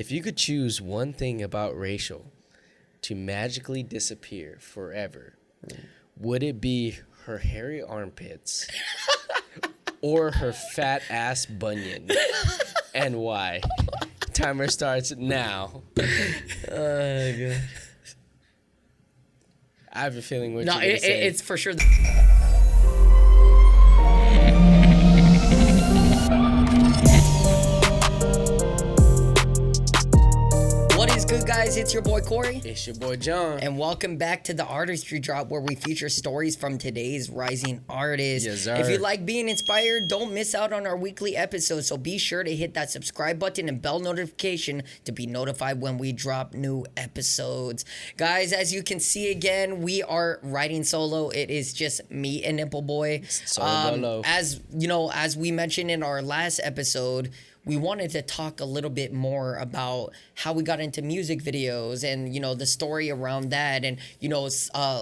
If you could choose one thing about Rachel to magically disappear forever, would it be her hairy armpits or her fat ass bunion? And why? Timer starts now. Oh, God. I have a feeling what you're going to say. It's for sure. What is good, guys? It's your boy Corey. It's your boy John. And welcome back to the Artistry Drop, where we feature stories from today's rising artists. Yes, sir. If you like being inspired, don't miss out on our weekly episodes. So be sure to hit that subscribe button and bell notification to be notified when we drop new episodes. Guys, as you can see again, we are riding solo. It is just me and Nipple Boy. Solo. As you know, as we mentioned in our last episode, we wanted to talk a little bit more about how we got into music videos and, you know, the story around that and, you know,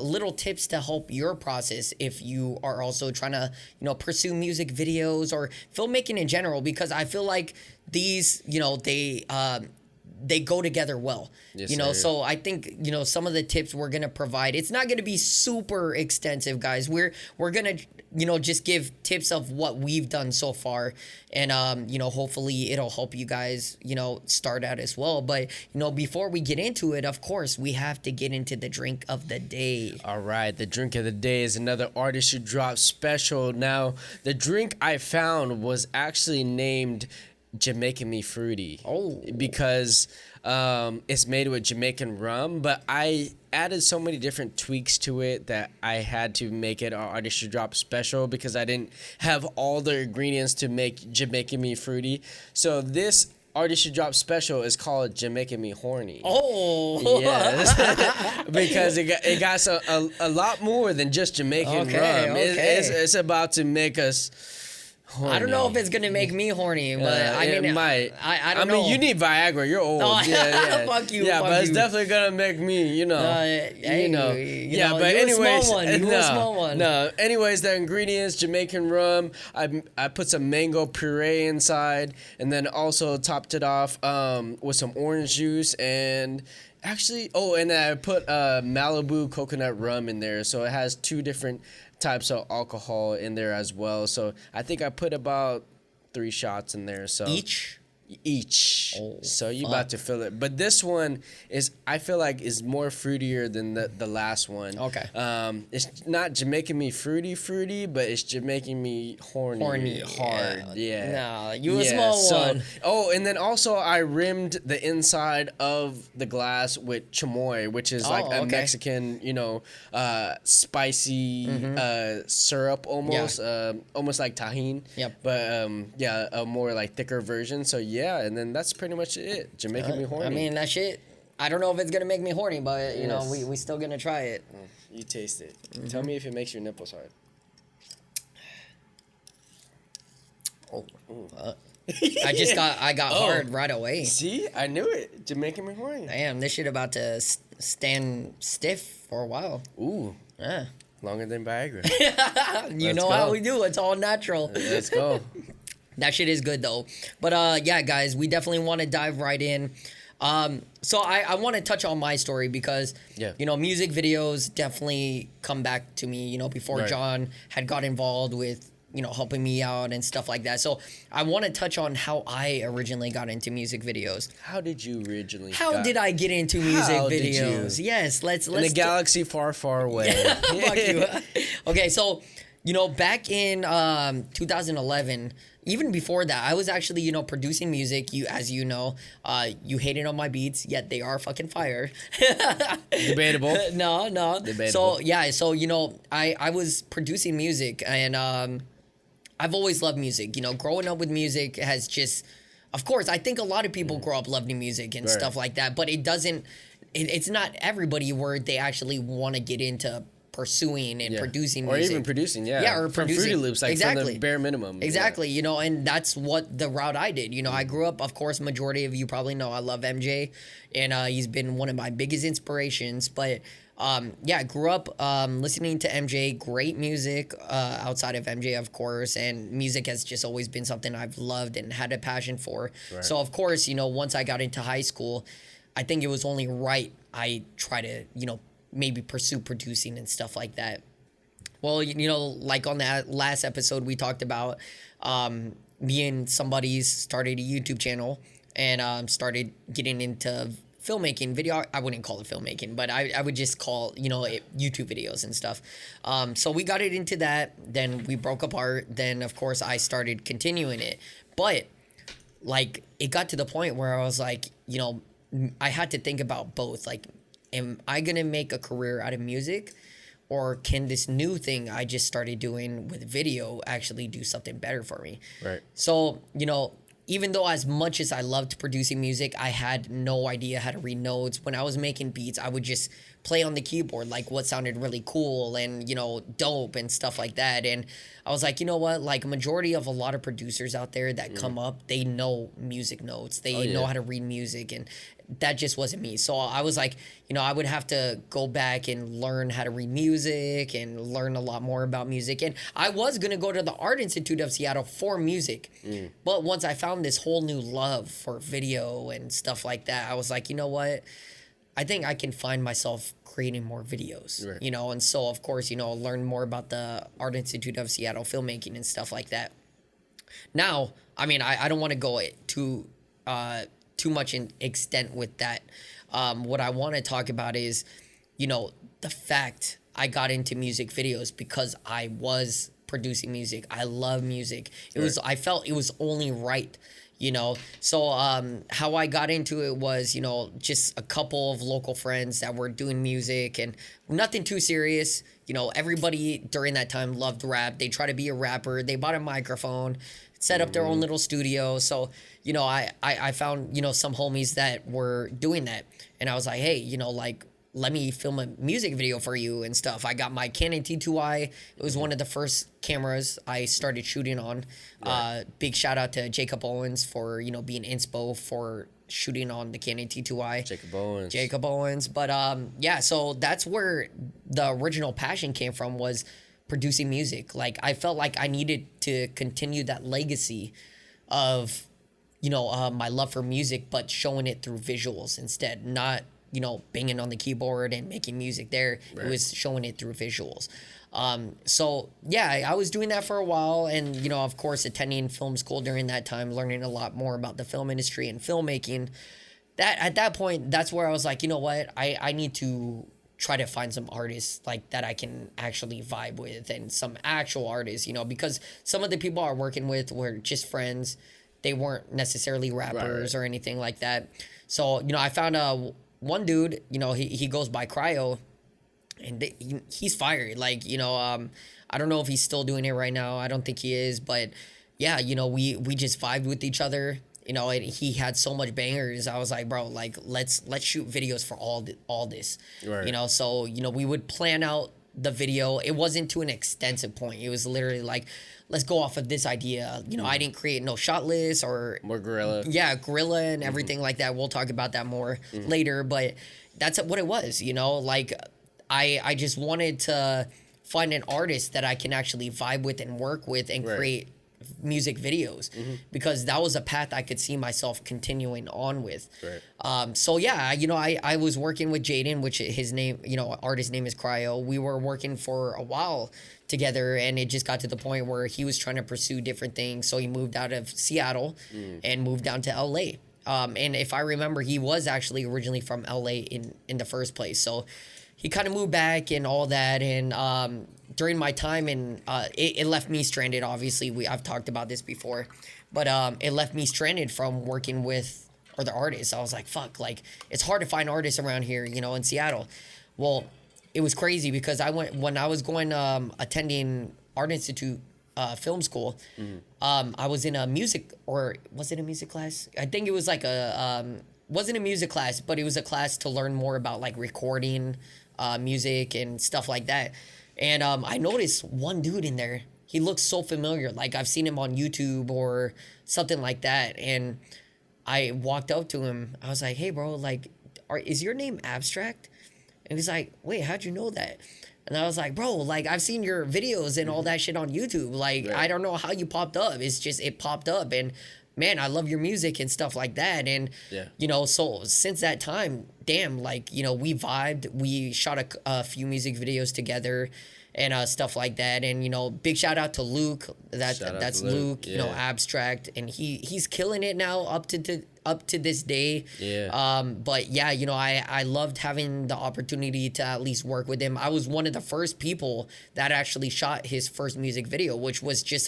little tips to help your process if you are also trying to, you know, pursue music videos or filmmaking in general, because I feel like these, you know, they go together well. Yes, you know, sir. So I think, you know, some of the tips we're going to provide, it's not going to be super extensive, guys. We're going to, you know, just give tips of what we've done so far. And, you know, hopefully it'll help you guys, you know, start out as well. But, you know, before we get into it, of course, we have to get into the drink of the day. All right. The drink of the day is another Artistry Drop special. Now, the drink I found was actually named Jamaican Me Fruity. Oh. Because it's made with Jamaican rum, but I added so many different tweaks to it that I had to make it an Artistry Drop special because I didn't have all the ingredients to make Jamaican Me Fruity. So this Artistry Drop special is called Jamaican Me Horny. Oh. Yes. Because it got a lot more than just Jamaican rum. Okay. It's about to make us horny. I don't know if it's gonna make me horny, but I mean, it might. I don't know. I mean, you need Viagra. You're old. Oh, yeah. Fuck you. Yeah, fuck but it's you. definitely gonna make me, you know. Hey, you know. Yeah, but you're anyways, a small one. You're a small one. No. Anyways, the ingredients: Jamaican rum. I put some mango puree inside, and then also topped it off with some orange juice and. Actually, and I put Malibu coconut rum in there, so it has two different types of alcohol in there as well. So I think I put about 3 shots in there. So Each. Oh, so you about to fill it. But this one I feel like is more fruitier than the last one. Okay. It's not Jamaican Me fruity, but it's Jamaican Me horny hard. Yeah. No, you a small one. Oh, and then also I rimmed the inside of the glass with chamoy, which is like a Mexican, you know, spicy syrup almost, almost like tahini. Yep. But a more like thicker version. So yeah, and then that's pretty much it. Jamaican Me horny. I mean, that shit, I don't know if it's gonna make me horny, but you know, we still gonna try it. You taste it. Tell me if it makes your nipples hard. I got hard right away. See, I knew it. Jamaican Me horny. Damn, this shit about to stand stiff for a while. Ooh. Yeah. Longer than Viagra. You know how we do. It's all natural. Let's go. That shit is good though. But yeah, guys, we definitely want to dive right in. So I want to touch on my story because, you know, music videos definitely come back to me, you know, before John had got involved with, you know, helping me out and stuff like that. So I want to touch on how I originally got into music videos. How did you originally? How did I get into music videos? Yes, let's. In a galaxy far, far away. Fuck you. Okay, so, you know, back in 2011. Even before that, I was actually, you know, producing music. As you know, you hated on my beats, yet they are fucking fire. Debatable. No. Debatable. So you know, I was producing music, and I've always loved music. You know, growing up with music has just, of course, I think a lot of people grow up loving music and stuff like that, but it doesn't. It's not everybody where they actually want to get into pursuing and producing music. Or even producing, or from producing. Fruity Loops, like from the bare minimum. Exactly, you know, and that's what the route I did. You know, I grew up, of course, majority of you probably know I love MJ, and he's been one of my biggest inspirations, but Yeah, I grew up listening to MJ, great music outside of MJ, of course, and music has just always been something I've loved and had a passion for. Right. So, of course, once I got into high school, I think it was only right I try to, maybe pursue producing and stuff like that. Well, like on that last episode, we talked about me and somebody's started a YouTube channel and started getting into filmmaking video. I wouldn't call it filmmaking, but I would just call it YouTube videos and stuff. So we got it into that, then we broke apart, then of course I started continuing it, but like it got to the point where I was like, I had to think about both. Like, am I gonna make a career out of music, or can this new thing I just started doing with video actually do something better for me? Right. So, even though as much as I loved producing music, I had no idea how to read notes. When I was making beats, I would just play on the keyboard, like what sounded really cool and, dope and stuff like that. And I was like, you know what? Like, a majority of a lot of producers out there that come up, they know music notes. They know how to read music, and that just wasn't me. So I was like, I would have to go back and learn how to read music and learn a lot more about music. And I was going to go to the Art Institute of Seattle for music. But once I found this whole new love for video and stuff like that, I was like, you know what? I think I can find myself creating more videos, Right. And so, of course, learn more about the Art Institute of Seattle filmmaking and stuff like that. Now, I mean, I don't want to go too much in extent with that. What I want to talk about is, the fact I got into music videos because I was producing music. I love music. I felt it was only right. So how I got into it was, just a couple of local friends that were doing music and nothing too serious. Everybody during that time loved rap. They tried to be a rapper. They bought a microphone, set up their own little studio. So, I found, some homies that were doing that. And I was like, hey, like, let me film a music video for you and stuff. I got my Canon T2i. It was one of the first cameras I started shooting on. Right. Big shout out to Jacob Owens for, being inspo for shooting on the Canon T2i. Jacob Owens. But yeah, so that's where the original passion came from, was producing music. Like, I felt like I needed to continue that legacy of, my love for music, but showing it through visuals instead, not banging on the keyboard and making music there. Right. It was showing it through visuals. So yeah, I was doing that for a while, and of course, attending film school during that time, learning a lot more about the film industry and filmmaking. That at that point, that's where I was like, you know what, I need to try to find some artists like that I can actually vibe with, and some actual artists, because some of the people I was working with were just friends. They weren't necessarily rappers or anything like that. So, I found one dude, he goes by Cryo, and he's fired. Like, I don't know if he's still doing it right now. I don't think he is, but yeah, we just vibed with each other. And he had so much bangers. I was like, bro, like, let's shoot videos for all this. Right. So, we would plan out the video. It wasn't to an extensive point. It was literally like, let's go off of this idea. I didn't create no shot list or more guerrilla. Yeah, guerrilla and everything like that. We'll talk about that more later, but that's what it was. Like, I just wanted to find an artist that I can actually vibe with and work with and create music videos, because that was a path I could see myself continuing on with. Right. So yeah, I was working with Jaden, which his name, artist name is Cryo. We were working for a while together, and it just got to the point where he was trying to pursue different things. So he moved out of Seattle and moved down to LA. And if I remember, he was actually originally from LA in the first place. So he kind of moved back and all that. And during my time, and it left me stranded. Obviously, I've talked about this before, but it left me stranded from working with other artists. I was like, fuck, like, it's hard to find artists around here, in Seattle. Well, it was crazy because when I was going attending Art Institute film school. I was in a music, or was it a music class? I think it was like wasn't a music class, but it was a class to learn more about like recording music and stuff like that. And I noticed one dude in there. He looks so familiar. Like, I've seen him on YouTube or something like that. And I walked up to him. I was like, hey, bro, like, is your name Abstract? And he's like, wait, how'd you know that? And I was like, bro, like I've seen your videos and all that shit on YouTube. Like, Right. I don't know how you popped up. It's just, it popped up. And man, I love your music and stuff like that. And, Yeah. you know, so since that time, damn, like, you know, we vibed. We shot a few music videos together and stuff like that. And, you know, big shout out to Luke. That's to Luke, Luke. you know, Yeah. Abstract. And he's killing it now up to this day. Yeah. But yeah, you know, I loved having the opportunity to at least work with him. I was one of the first people that actually shot his first music video, which was just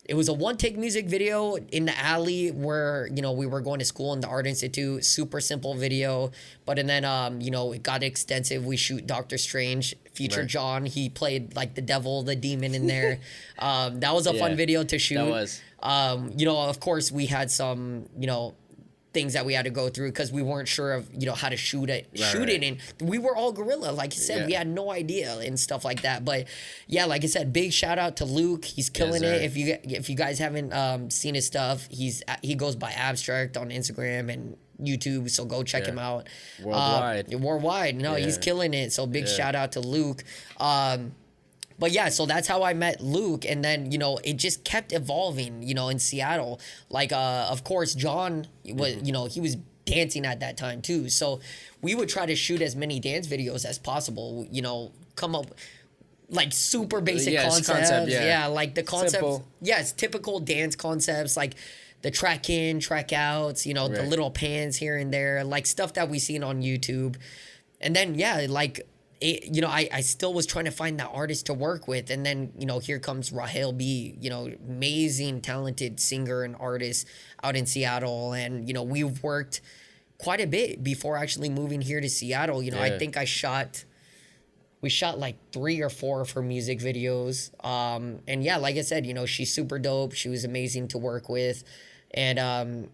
it was a one-take music video in the alley where, you know, we were going to school in the Art Institute. Super simple video. But and then, you know, it got extensive. We shoot Doctor Strange, featured Right. John. He played like the devil, the demon in there. That was a fun Yeah, video to shoot. that was. You know, of course, we had some, you know, things that we had to go through because we weren't sure of, you know, how to shoot it, Right. and we were all guerrilla, like you said. Yeah. We had no idea and stuff like that. But yeah, like I said, big shout out to Luke. He's killing Yes, it. sir. If you guys haven't seen his stuff, he goes by Abstract on Instagram and YouTube, so go check Yeah. him out. Worldwide. Worldwide. No, he's Yeah. killing it. So big Yeah. shout out to Luke. But yeah, so that's how I met Luke, and then, you know, it just kept evolving, you know, in Seattle. Like, of course, John was, you know, he was dancing at that time too. So we would try to shoot as many dance videos as possible, you know, come up like super basic Yeah, it's concepts. concept, yeah. Like the concepts. Simple. Yes, typical dance concepts, like the track in, track outs, you know, the Right. little pans here and there, like stuff that we seen on YouTube. And then, yeah, like, you know, I still was trying to find that artist to work with. And then, you know, here comes Rahel B, you know, amazing, talented singer and artist out in Seattle. And, you know, we've worked quite a bit before actually moving here to Seattle. You know, I Yeah. think we shot like 3 or 4 of her music videos. And yeah, like I said, you know, she's super dope. She was amazing to work with. And,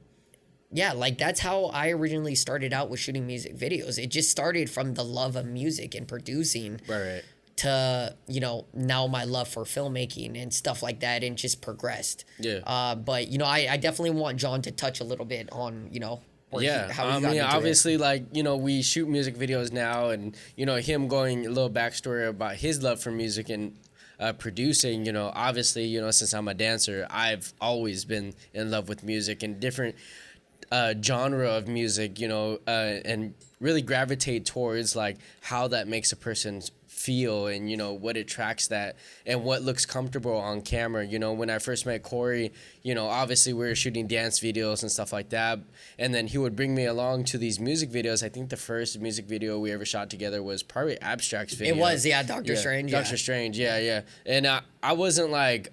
yeah, like that's how I originally started out with shooting music videos. It just started from the love of music and producing Right. to, you know, now my love for filmmaking and stuff like that, and just progressed. Yeah. But, you know, I definitely want John to touch a little bit on, you know, where Yeah, how he I got mean, into it. obviously, like, you know, we shoot music videos now, and, you know, him going a little backstory about his love for music and producing. You know, obviously, you know, since I'm a dancer, I've always been in love with music and different genre of music, you know, and really gravitate towards like how that makes a person feel, and, you know, what attracts that and what looks comfortable on camera. You know, when I first met Corey, you know, obviously we were shooting dance videos and stuff like that, and then he would bring me along to these music videos. I think the first music video we ever shot together was probably Abstract's video. It was, yeah, Doctor Strange. Doctor Strange, yeah. And I wasn't like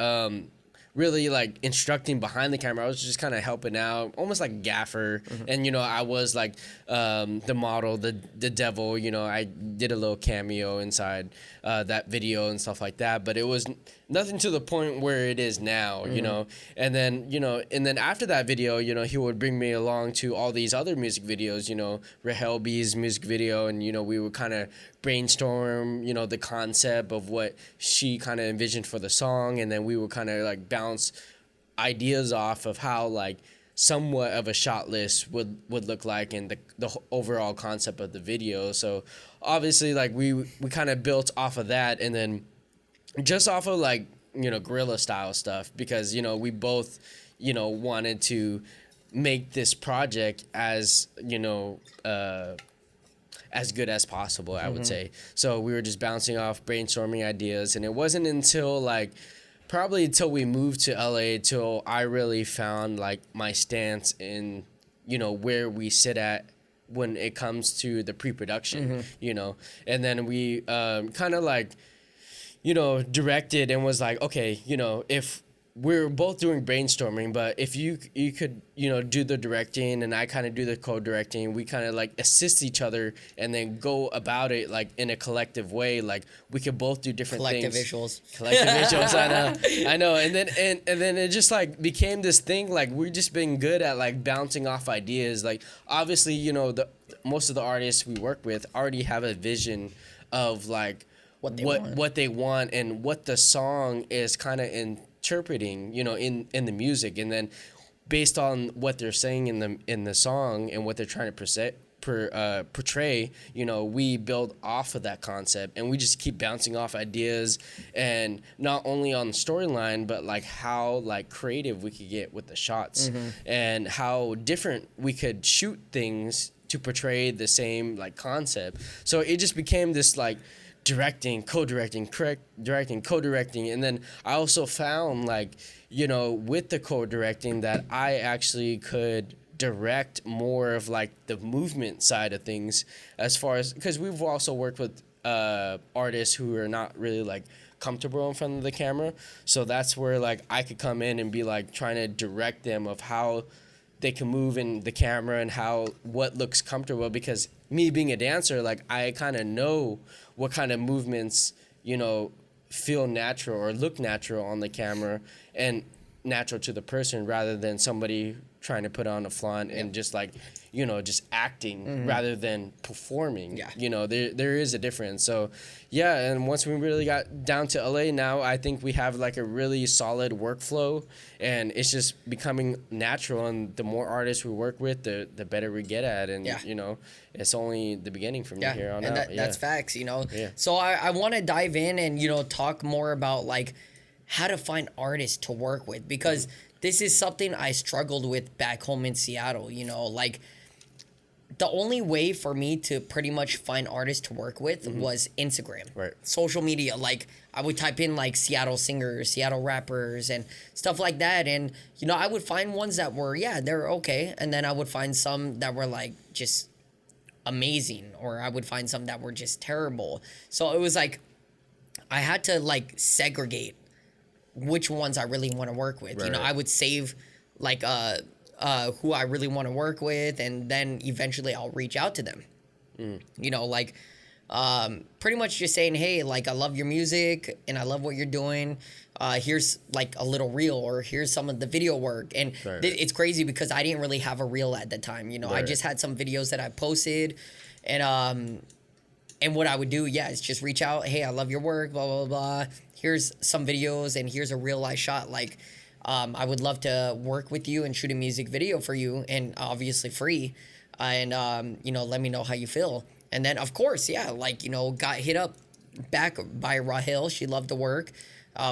really like instructing behind the camera. I was just kind of helping out, almost like gaffer. And, you know, I was like the model, the devil. You know, I did a little cameo inside that video and stuff like that, but it was nothing to the point where it is now, you know. And then, you know, and then after that video, you know, he would bring me along to all these other music videos, you know, Rahel B's music video, and, you know, we would kind of brainstorm, you know, the concept of what she kind of envisioned for the song, and then we would kind of like bounce ideas off of how like somewhat of a shot list would look like, and the overall concept of the video. So obviously, like, we kind of built off of that, and then just off of like, you know, guerrilla style stuff, because, you know, we both, you know, wanted to make this project as, you know, as good as possible, I would say. So we were just bouncing off, brainstorming ideas, and it wasn't until like probably until we moved to LA till I really found like my stance in, you know, where we sit at when it comes to the pre-production, you know. And then we kind of like, you know, directed and was like, okay, you know, if we're both doing brainstorming, but if you could, you know, do the directing and I kind of do the co-directing, we kind of like assist each other and then go about it like in a collective way. Like we could both do different Collective things. visuals. Collective visuals, I know. And then it just like became this thing. Like we've just been good at like bouncing off ideas. Like obviously, you know, most of the artists we work with already have a vision of like what they want and what the song is kind of interpreting, you know, in the music. And then based on what they're saying in the song and what they're trying to portray, you know, we build off of that concept, and we just keep bouncing off ideas, and not only on the storyline, but like how like creative we could get with the shots, and how different we could shoot things to portray the same like concept. So it just became this like directing, co-directing, and then I also found like, you know, with the co-directing that I actually could direct more of like the movement side of things, as far as, because we've also worked with artists who are not really like comfortable in front of the camera, so that's where like I could come in and be like trying to direct them of how they can move in the camera and what looks comfortable, because me being a dancer, like I kind of know what kind of movements, you know, feel natural or look natural on the camera and natural to the person, rather than somebody trying to put on a front and just like, you know, just acting rather than performing. Yeah. You know, there is a difference. So yeah, and once we really got down to LA, now I think we have like a really solid workflow, and it's just becoming natural, and the more artists we work with, the better we get at, and you know, it's only the beginning from here on out. That's facts, you know. Yeah. So I want to dive in and, you know, talk more about like how to find artists to work with, because this is something I struggled with back home in Seattle, you know, like the only way for me to pretty much find artists to work with was Instagram. Right. Social media. Like I would type in like Seattle singers, Seattle rappers and stuff like that. And, you know, I would find ones that were, they're okay. And then I would find some that were like just amazing, or I would find some that were just terrible. So it was like I had to like segregate which ones I really want to work with. Right, you know, I would save like who I really want to work with, and then eventually I'll reach out to them. You know, like pretty much just saying, hey, like I love your music and I love what you're doing. Here's like a little reel, or here's some of the video work. And it's crazy because I didn't really have a reel at the time. You know, I just had some videos that I posted, and what I would do, is just reach out. Hey, I love your work, blah, blah, blah. Here's some videos and here's a real life shot. Like, I would love to work with you and shoot a music video for you, and obviously free. And, you know, let me know how you feel. And then, of course, like, you know, got hit up back by Rahel. She loved the work.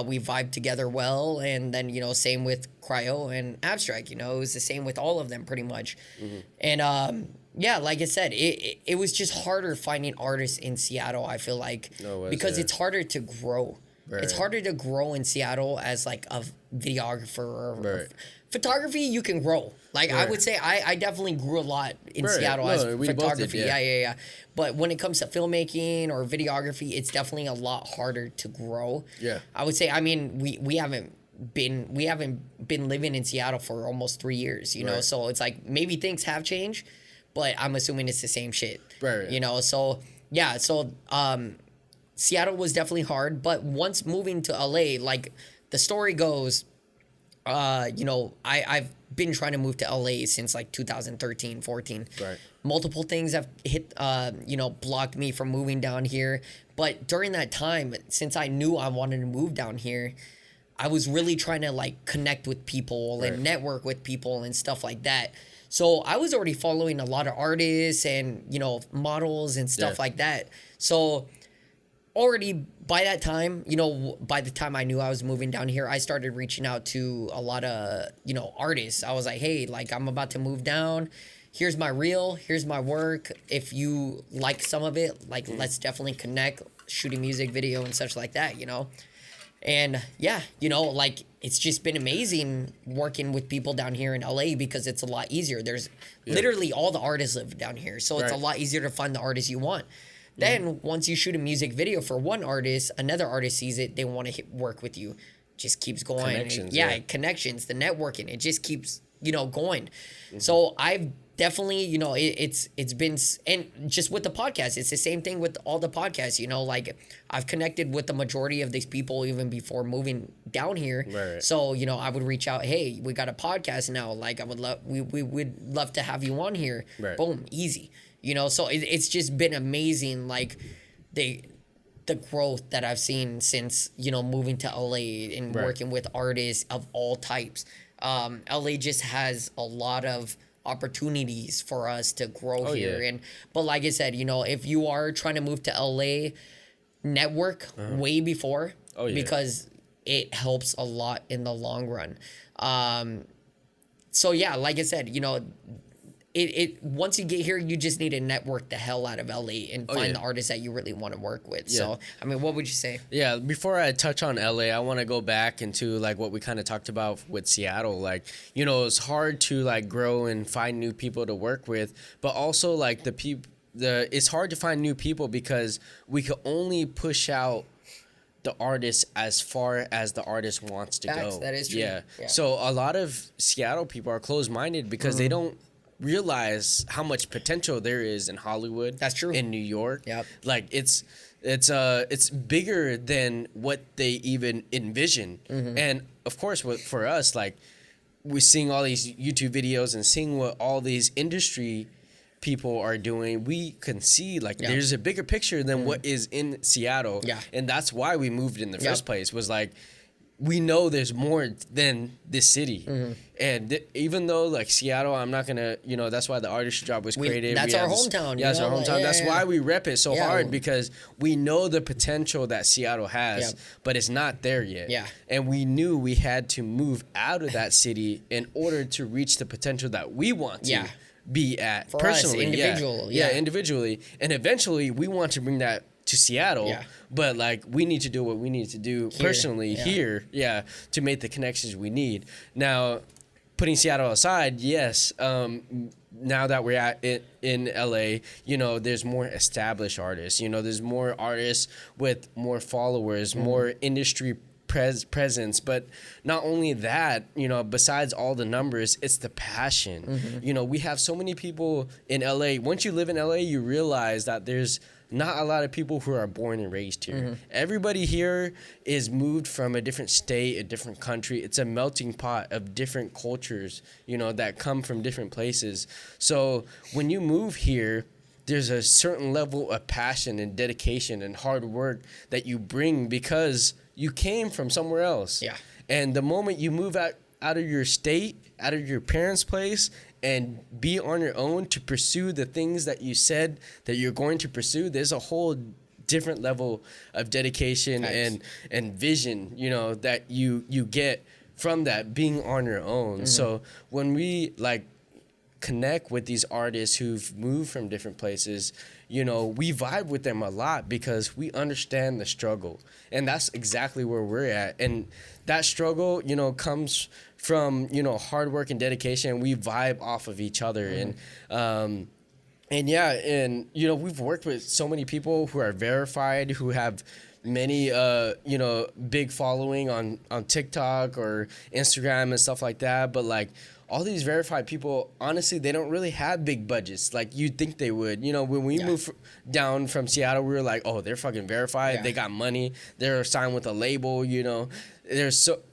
We vibed together well. And then, you know, same with Cryo and Abstract. You know, it was the same with all of them pretty much. And, like I said, it was just harder finding artists in Seattle, I feel like, because it's harder to grow. Right. It's harder to grow in Seattle as like a videographer or photography. You can grow. Like I would say, I definitely grew a lot in Seattle as photography. Yeah. But when it comes to filmmaking or videography, it's definitely a lot harder to grow. Yeah. I would say. I mean, we haven't been living in Seattle for almost 3 years. You know, so it's like maybe things have changed, but I'm assuming it's the same shit. Right. You know, so Seattle was definitely hard, but once moving to LA, like the story goes, you know, I've been trying to move to LA since like 2013, 14. Right. Multiple things have hit, you know, blocked me from moving down here. But during that time, since I knew I wanted to move down here, I was really trying to like connect with people and network with people and stuff like that. So I was already following a lot of artists and, you know, models and stuff like that. So already by that time, you know, by the time I knew I was moving down here, I started reaching out to a lot of, you know, artists. I was like, hey, like I'm about to move down. Here's my reel. Here's my work. If you like some of it, like let's definitely connect, shoot a music video and such like that, you know. And you know, like it's just been amazing working with people down here in LA because it's a lot easier. There's literally all the artists live down here. So it's a lot easier to find the artists you want. Then once you shoot a music video for one artist, another artist sees it, they want to work with you. Just keeps going. Connections, connections, the networking, it just keeps, you know, going. So I've definitely, you know, it's been, and just with the podcast, it's the same thing with all the podcasts, you know, like I've connected with the majority of these people even before moving down here. Right. So, you know, I would reach out, hey, we got a podcast now. Like we would love to have you on here. Right. Boom, easy. You know, so it's just been amazing, like the growth that I've seen since, you know, moving to LA and working with artists of all types. LA just has a lot of opportunities for us to grow here. yeah. And but like I said, you know, if you are trying to move to LA, network way before, because it helps a lot in the long run. So yeah, like I said, you know, it once you get here, you just need to network the hell out of LA and find the artists that you really want to work with. So I mean, what would you say? Yeah, before I touch on LA, I want to go back into like what we kind of talked about with Seattle. Like, you know, it's hard to like grow and find new people to work with, but also like it's hard to find new people because we could only push out the artist as far as the artist wants to go. That is true. Yeah. So a lot of Seattle people are closed-minded because they don't realize how much potential there is in Hollywood. That's true. In New York. Yep. Like it's bigger than what they even envision. And of course, for us, like we're seeing all these YouTube videos and seeing what all these industry people are doing, we can see like there's a bigger picture than what is in Seattle. Yeah. And that's why we moved in the first place, was like we know there's more than this city. And even though like Seattle, I'm not gonna, you know, that's why the Artistry Drop was created. That's our hometown. Yeah, it's our hometown. That's why we rep it so hard, because we know the potential that Seattle has, but it's not there yet. Yeah. And we knew we had to move out of that city in order to reach the potential that we want to be at For personally. us, individual. Individually. And eventually we want to bring that to Seattle, but like we need to do what we need to do personally here, to make the connections we need. Now, putting Seattle aside, yes, now that we're at it in LA, you know, there's more established artists. You know, there's more artists with more followers, more industry presence. But not only that, you know, besides all the numbers, it's the passion. You know, we have so many people in LA. Once you live in LA, you realize that there's not a lot of people who are born and raised here. Everybody here is moved from a different state, a different country. It's a melting pot of different cultures, you know, that come from different places. So when you move here, there's a certain level of passion and dedication and hard work that you bring because you came from somewhere else. Yeah. And the moment you move out of your state, out of your parents' place, and be on your own to pursue the things that you said that you're going to pursue, there's a whole different level of dedication and vision, you know, that you get from that being on your own. So when we like connect with these artists who've moved from different places, you know, we vibe with them a lot because we understand the struggle. And that's exactly where we're at. And that struggle, you know, comes from, you know, hard work and dedication. We vibe off of each other. And you know, we've worked with so many people who are verified, who have many you know, big following on TikTok or Instagram and stuff like that. But like all these verified people, honestly, they don't really have big budgets like you'd think they would. You know, when we moved down from Seattle, we were like, oh, they're fucking verified. They got money. They're signed with a label, you know.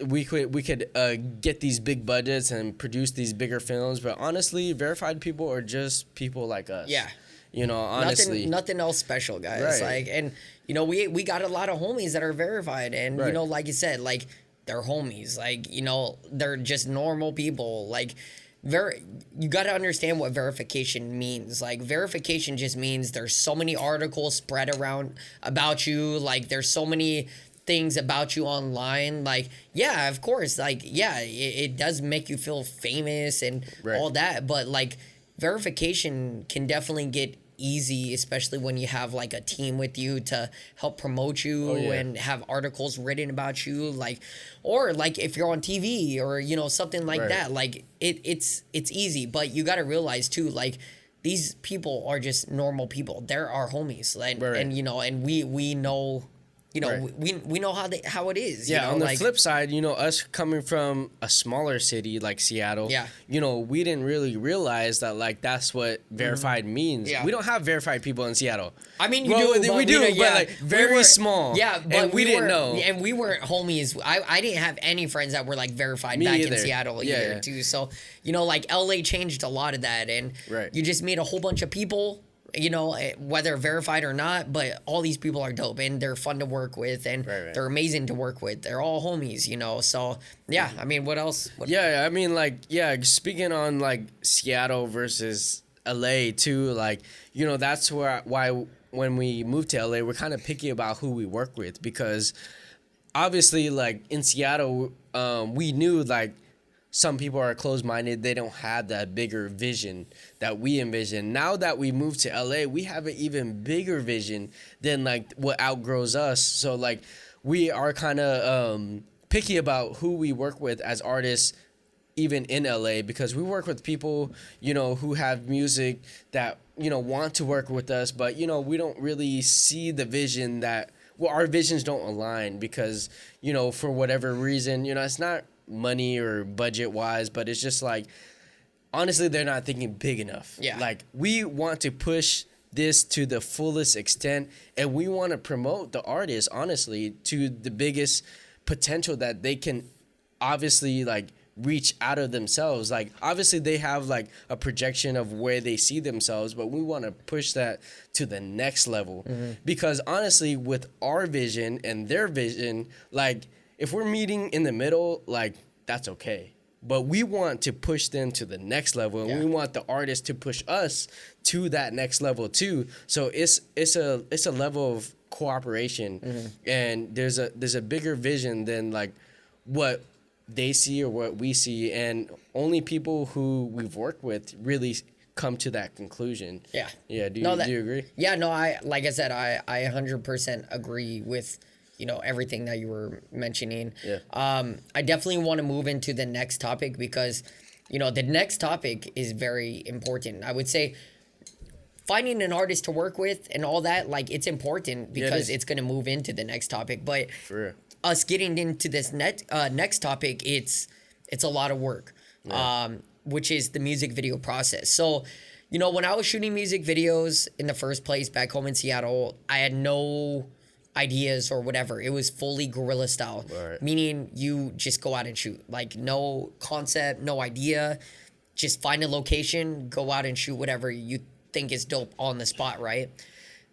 We could get these big budgets and produce these bigger films. But honestly, verified people are just people like us. Yeah. You know, honestly. Nothing else special, guys. Right. Like, and, you know, we got a lot of homies that are verified. And, you know, like you said, like, they're homies. Like, you know, they're just normal people. Like, you got to understand what verification means. Like, verification just means there's so many articles spread around about you. Like, there's so many things about you online. Like, yeah, of course. Like, yeah, it does make you feel famous and all that. But, like, verification can definitely get easy, especially when you have like a team with you to help promote you and have articles written about you, like, or like if you're on TV or, you know, something like that. Like it's easy, but you got to realize too, like, these people are just normal people. They're our homies, like, and you know, and we know. You know, we know how it is. Yeah, you know? on the like, flip side, you know, us coming from a smaller city like Seattle, you know, we didn't really realize that, like, that's what verified means. Yeah. We don't have verified people in Seattle. I mean, we do, but like very small. Yeah, but and we didn't know. And we weren't homies. I didn't have any friends that were like verified back in Seattle either, too. So, you know, like LA changed a lot of that, and you just meet a whole bunch of people you know, whether verified or not, but all these people are dope and they're fun to work with and Right. they're amazing to work with. They're all homies, you know. So yeah, I mean, what else? Yeah, I mean, like, yeah, speaking on like Seattle versus LA too, like, you know, that's why when we moved to LA, we're kind of picky about who we work with, because obviously, like in Seattle, we knew like some people are closed-minded. They don't have that bigger vision that we envision. Now that we moved to LA, we have an even bigger vision than like what outgrows us. So like we are kind of picky about who we work with as artists, even in LA, because we work with people, you know, who have music that, you know, want to work with us, but, you know, we don't really see the vision that, well, our visions don't align because, you know, for whatever reason, you know, it's not money or budget wise, but it's just like, honestly, they're not thinking big enough. Yeah. Like, we want to push this to the fullest extent, and we want to promote the artist, honestly, to the biggest potential that they can obviously, like, reach out of themselves. Like, obviously they have like a projection of where they see themselves, but we want to push that to the next level. Because honestly, with our vision and their vision, like, if we're meeting in the middle, like, that's okay, but we want to push them to the next level, and we want the artist to push us to that next level too. So it's a level of cooperation, and there's a bigger vision than like what they see or what we see, and only people who we've worked with really come to that conclusion. Yeah. Do you agree? Yeah, no, like I said, I 100% agree with, you know, everything that you were mentioning. I definitely want to move into the next topic because, you know, the next topic is very important. I would say finding an artist to work with and all that, like, it's important because it's going to move into the next topic. But For real. us getting into this next topic, it's a lot of work, which is the music video process. So, you know, when I was shooting music videos in the first place back home in Seattle, I had no ideas or whatever. It was fully guerrilla style, meaning you just go out and shoot. Like, no concept, no idea, just find a location, go out and shoot whatever you think is dope on the spot, right?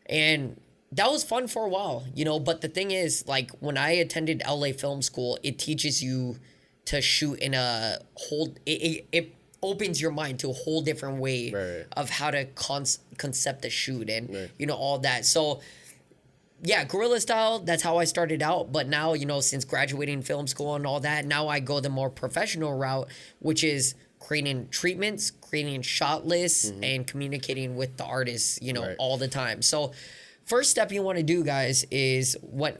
And that was fun for a while, you know, but the thing is, like, when I attended LA Film School, it teaches you to shoot in a whole, it opens your mind to a whole different way of how to concept a shoot and, you know, all that. So, yeah, guerrilla style, that's how I started out. But now, you know, since graduating film school and all that, now I go the more professional route, which is creating treatments, creating shot lists, and communicating with the artists, you know, all the time. So, first step you want to do, guys, is when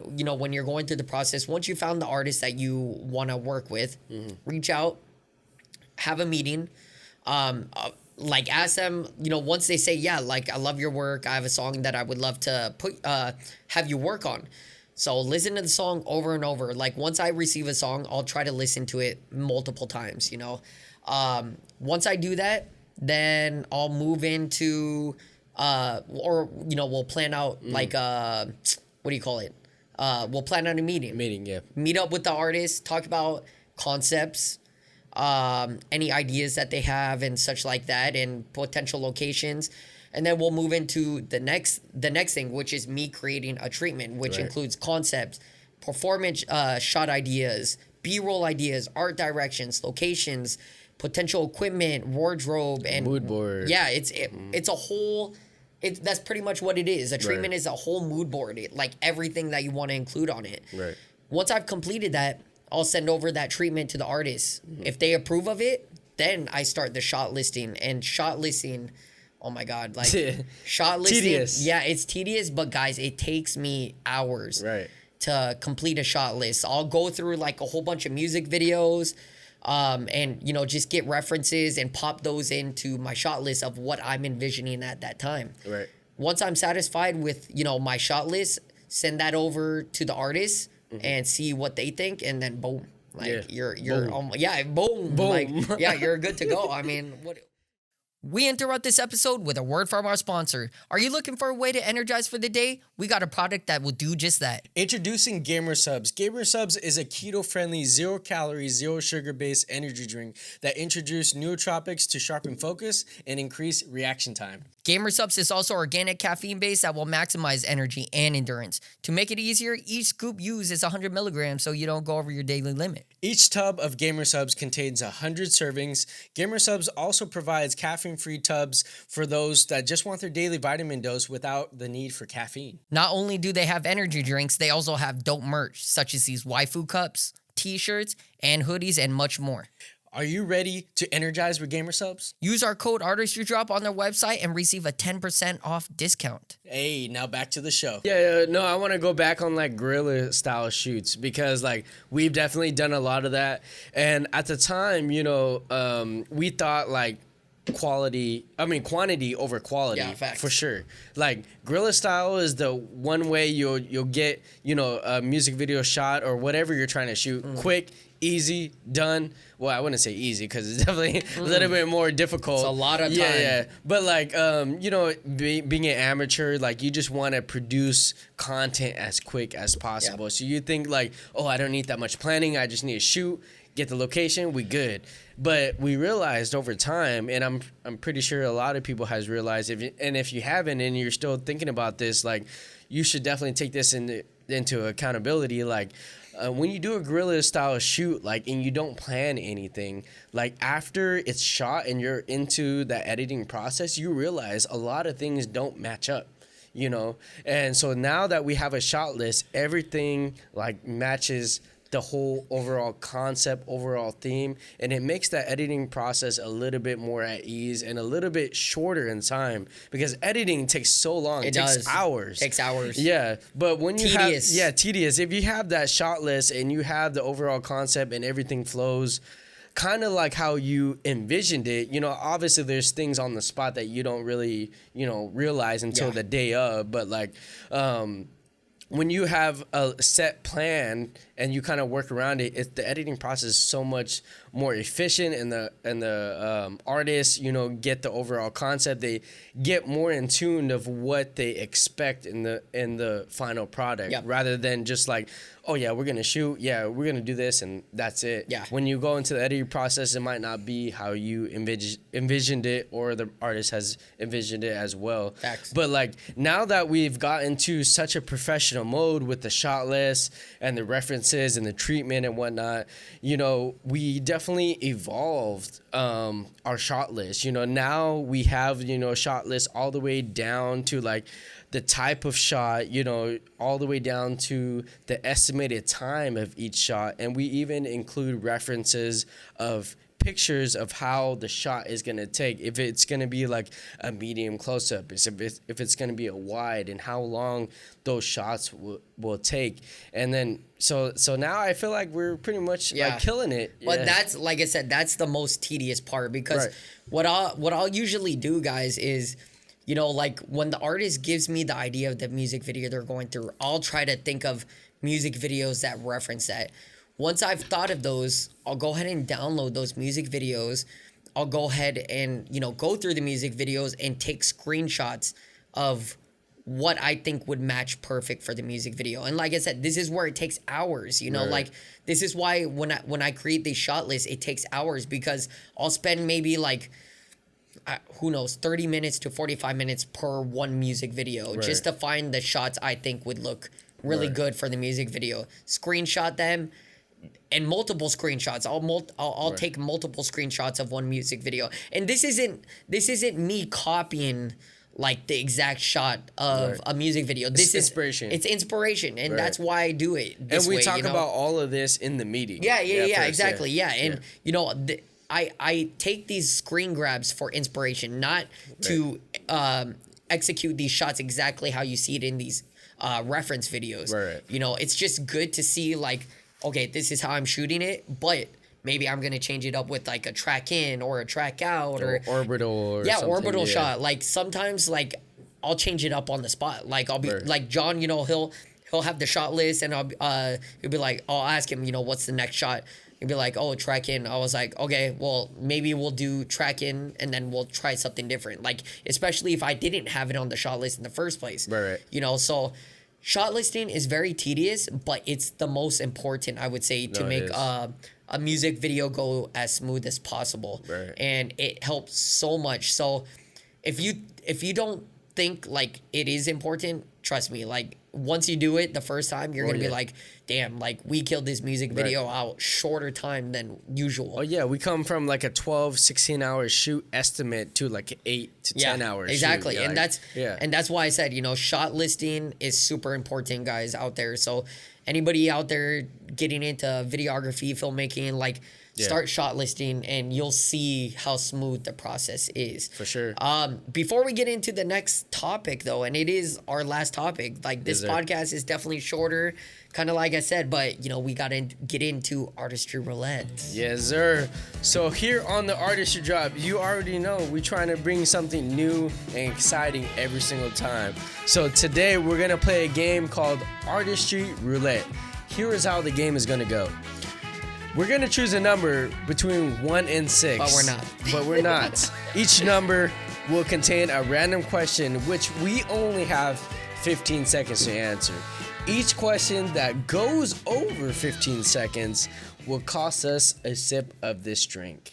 you're going through the process, once you found the artist that you want to work with, reach out, have a meeting, like, ask them, you know, once they say, yeah, like, I love your work, I have a song that I would love to have you work on. So listen to the song over and over. Like, once I receive a song, I'll try to listen to it multiple times, you know. Once I do that, then I'll move into or, you know, we'll plan out like what do you call it? We'll plan out a meeting. Meet up with the artist, talk about concepts, any ideas that they have and such like that, and potential locations. And then we'll move into the next thing, which is me creating a treatment, which includes concepts, performance shot ideas, B-roll ideas, art directions, locations, potential equipment, wardrobe, and mood board. Yeah, it's a whole. That's pretty much what it is. A treatment is a whole mood board. Like, everything that you want to include on it. Once I've completed that, I'll send over that treatment to the artist. If they approve of it, then I start the shot listing. And shot listing, oh my God, like, shot listing. Tedious. Yeah, it's tedious, but guys, it takes me hours to complete a shot list. I'll go through like a whole bunch of music videos, and, you know, just get references and pop those into my shot list of what I'm envisioning at that time. Once I'm satisfied with, you know, my shot list, send that over to the artist and see what they think, and then boom, like, you're boom. Like, yeah, you're good to go. I mean, We interrupt this episode with a word from our sponsor. Are you looking for a way to energize for the day? We got a product that will do just that. Introducing Gamer Subs. Gamer Subs is a keto-friendly, zero-calorie, zero-sugar-based energy drink that introduces nootropics to sharpen focus and increase reaction time. Gamer Subs is also organic caffeine-based that will maximize energy and endurance. To make it easier, each scoop used is 100 milligrams so you don't go over your daily limit. Each tub of Gamer Subs contains 100 servings. Gamer Subs also provides caffeine-free tubs for those that just want their daily vitamin dose without the need for caffeine. Not only do they have energy drinks, they also have dope merch, such as these waifu cups, t-shirts, and hoodies, and much more. Are you ready to energize with Gamer Subs? Use our code Artistry Drop on their website and receive a 10% off discount. Hey, now back to the show. No, I want to go back on like guerrilla style shoots because like we've definitely done a lot of that. And at the time, we thought like quantity over quality. Yeah, facts. For sure. Like guerrilla style is the one way you'll get, a music video shot or whatever you're trying to shoot quick, easy, done. Well, I wouldn't say easy because it's definitely a little bit more difficult. It's a lot of time. Yeah. But like, being an amateur, like you just want to produce content as quick as possible. Yeah. So you think like, oh, I don't need that much planning. I just need to shoot, get the location, we good. But we realized over time, and I'm pretty sure a lot of people has realized, if you haven't and you're still thinking about this, like you should definitely take this into accountability. Like when you do a guerrilla style shoot, like, and you don't plan anything, like after it's shot and you're into the editing process, you realize a lot of things don't match up. And so now that we have a shot list, everything like matches the whole overall concept, overall theme, and it makes that editing process a little bit more at ease and a little bit shorter in time because editing takes so long. It takes hours. Takes hours. Yeah, but when you tedious. Tedious. If you have that shot list and you have the overall concept and everything flows kind of like how you envisioned it, obviously there's things on the spot that you don't really, realize until the day of, but like, when you have a set plan and you kind of work around it, the editing process is so much more efficient, and the artists, get the overall concept. They get more in tune of what they expect in the final product, rather than just like, oh yeah, we're gonna shoot, yeah, we're gonna do this, and that's it. Yeah. When you go into the editing process, it might not be how you envisioned it, or the artist has envisioned it as well. Facts. But like now that we've gotten to such a professional mode with the shot list and the references and the treatment and whatnot, we definitely evolved our shot list. Now we have shot list all the way down to like the type of shot, all the way down to the estimated time of each shot, and we even include references of pictures of how the shot is going to take, if it's going to be like a medium close-up, if it's going to be a wide, and how long those shots will take. And then so now I feel like we're pretty much like killing it. But that's, like I said, that's the most tedious part, because what I'll usually do, guys, is like when the artist gives me the idea of the music video they're going through, I'll try to think of music videos that reference that. Once I've thought of those, I'll go ahead and download those music videos. I'll go ahead and, go through the music videos and take screenshots of what I think would match perfect for the music video. And like I said, this is where it takes hours, like this is why when I create these shot lists, it takes hours, because I'll spend maybe like, who knows, 30 minutes to 45 minutes per one music video just to find the shots I think would look really good for the music video. Screenshot them. And multiple screenshots. I'll take multiple screenshots of one music video. And this isn't me copying like the exact shot of a music video. This is inspiration. It's inspiration, and that's why I do it this way. And we talk about all of this in the meeting. Yeah, exactly. Yeah, and I take these screen grabs for inspiration, not to execute these shots exactly how you see it in these reference videos. Right. It's just good to see like, okay, this is how I'm shooting it, but maybe I'm gonna change it up with like a track in or a track out or orbital or orbital shot. Like sometimes like I'll change it up on the spot. Like I'll be like John, he'll have the shot list, and he'll be like, I'll ask him, what's the next shot? You'd be like, oh, track in. I was like, okay, well, maybe we'll do track in and then we'll try something different. Like, especially if I didn't have it on the shot list in the first place. Right. You know, so shot listing is very tedious, but it's the most important, I would say, to make a music video go as smooth as possible. Right. And it helps so much. So if you don't think like it is important, trust me, like once you do it the first time, you're gonna be like, damn, like we killed this music video out shorter time than usual. Oh yeah, we come from like a 12, 16 hour shoot estimate to like an 8 to 10 hours. Exactly. Shoot. And like, that's why I said, you know, shot listing is super important, guys, out there. So anybody out there getting into videography, filmmaking, like start shot listing and you'll see how smooth the process is. For sure. Before we get into the next topic though, and it is our last topic, like this podcast is definitely shorter, kind of like I said, but you know, we got to get into Artistry Roulette. Yes, sir. So here on the Artistry Drop, you already know we're trying to bring something new and exciting every single time. So today we're going to play a game called Artistry Roulette. Here is how the game is going to go. We're going to choose a number between 1 and 6. But we're not. Each number will contain a random question, which we only have 15 seconds to answer. Each question that goes over 15 seconds will cost us a sip of this drink.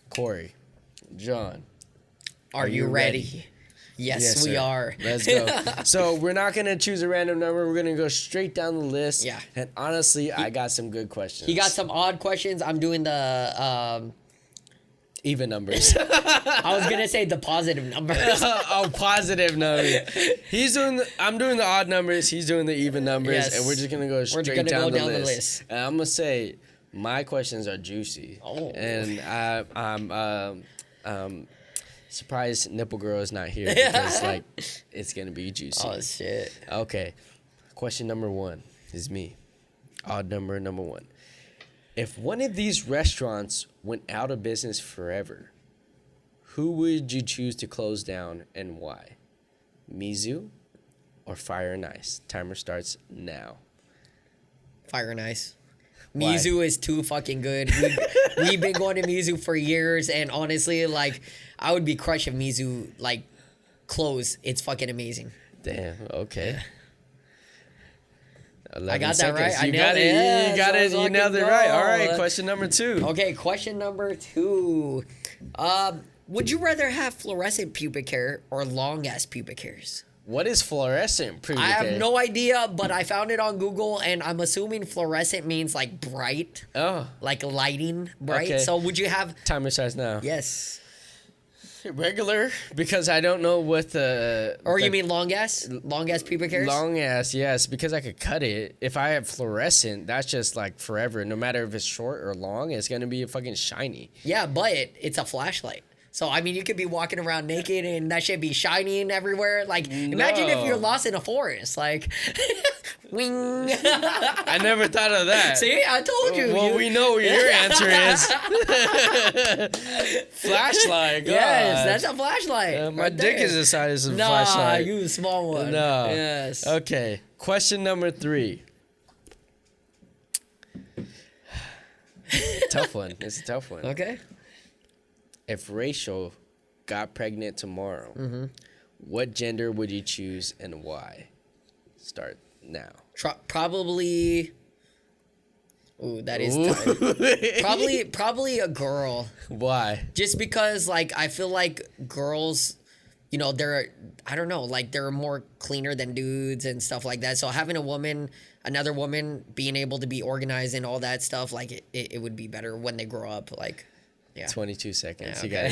Corey, John, are you ready? Yes, we are. Let's go. So we're not going to choose a random number. We're going to go straight down the list. Yeah. And honestly, I got some good questions. He got some odd questions. I'm doing the... even numbers. I was going to say the positive numbers. Oh, positive numbers. I'm doing the odd numbers. He's doing the even numbers. Yes. And we're just going to go straight down the list. And I'm going to say my questions are juicy. Oh. And I'm surprised Nipple Girl is not here because like it's gonna be juicy. Oh shit. Okay. Question number 1 is me. Odd number 1. If one of these restaurants went out of business forever, who would you choose to close down and why? Mizu or Fire and Ice? Timer starts now. Fire and Ice. Why? Mizu is too fucking good. We've been going to Mizu for years, and honestly, like, I would be crushed if Mizu, like, closed. It's fucking amazing. Damn, okay. I got that right. You got it. Yeah, you got it. You nailed it right. All right, question number 2. Okay, question number 2. Would you rather have fluorescent pubic hair or long-ass pubic hairs? What is fluorescent pubic hair? I have no idea, but I found it on Google, and I'm assuming fluorescent means like bright. Oh. Like lighting bright. Okay. So would you have... Timer starts now. Yes. Regular, because I don't know what the... Or you mean long ass? Long ass pubic hairs? Long ass, yes, because I could cut it. If I have fluorescent, that's just like forever. No matter if it's short or long, it's going to be fucking shiny. Yeah, but it's a flashlight. So, I mean, you could be walking around naked and that shit be shining everywhere. Like, imagine if you're lost in a forest. Like, wing. I never thought of that. See, I told you. Well, we know what your answer is. Flashlight. God. Yes, that's a flashlight. My right dick there. is the size of a Nah, flashlight. you the small one. No. Yes. Okay. Question number 3. Tough one. It's a tough one. Okay. If Rachel got pregnant tomorrow, what gender would you choose and why? Start now. Probably. Ooh, that is tough. Probably a girl. Why? Just because, like, I feel like girls, you know, I don't know, like, they're more cleaner than dudes and stuff like that. So having another woman, being able to be organized and all that stuff, like, it would be better when they grow up, like. Yeah. 22 seconds. Yeah, You got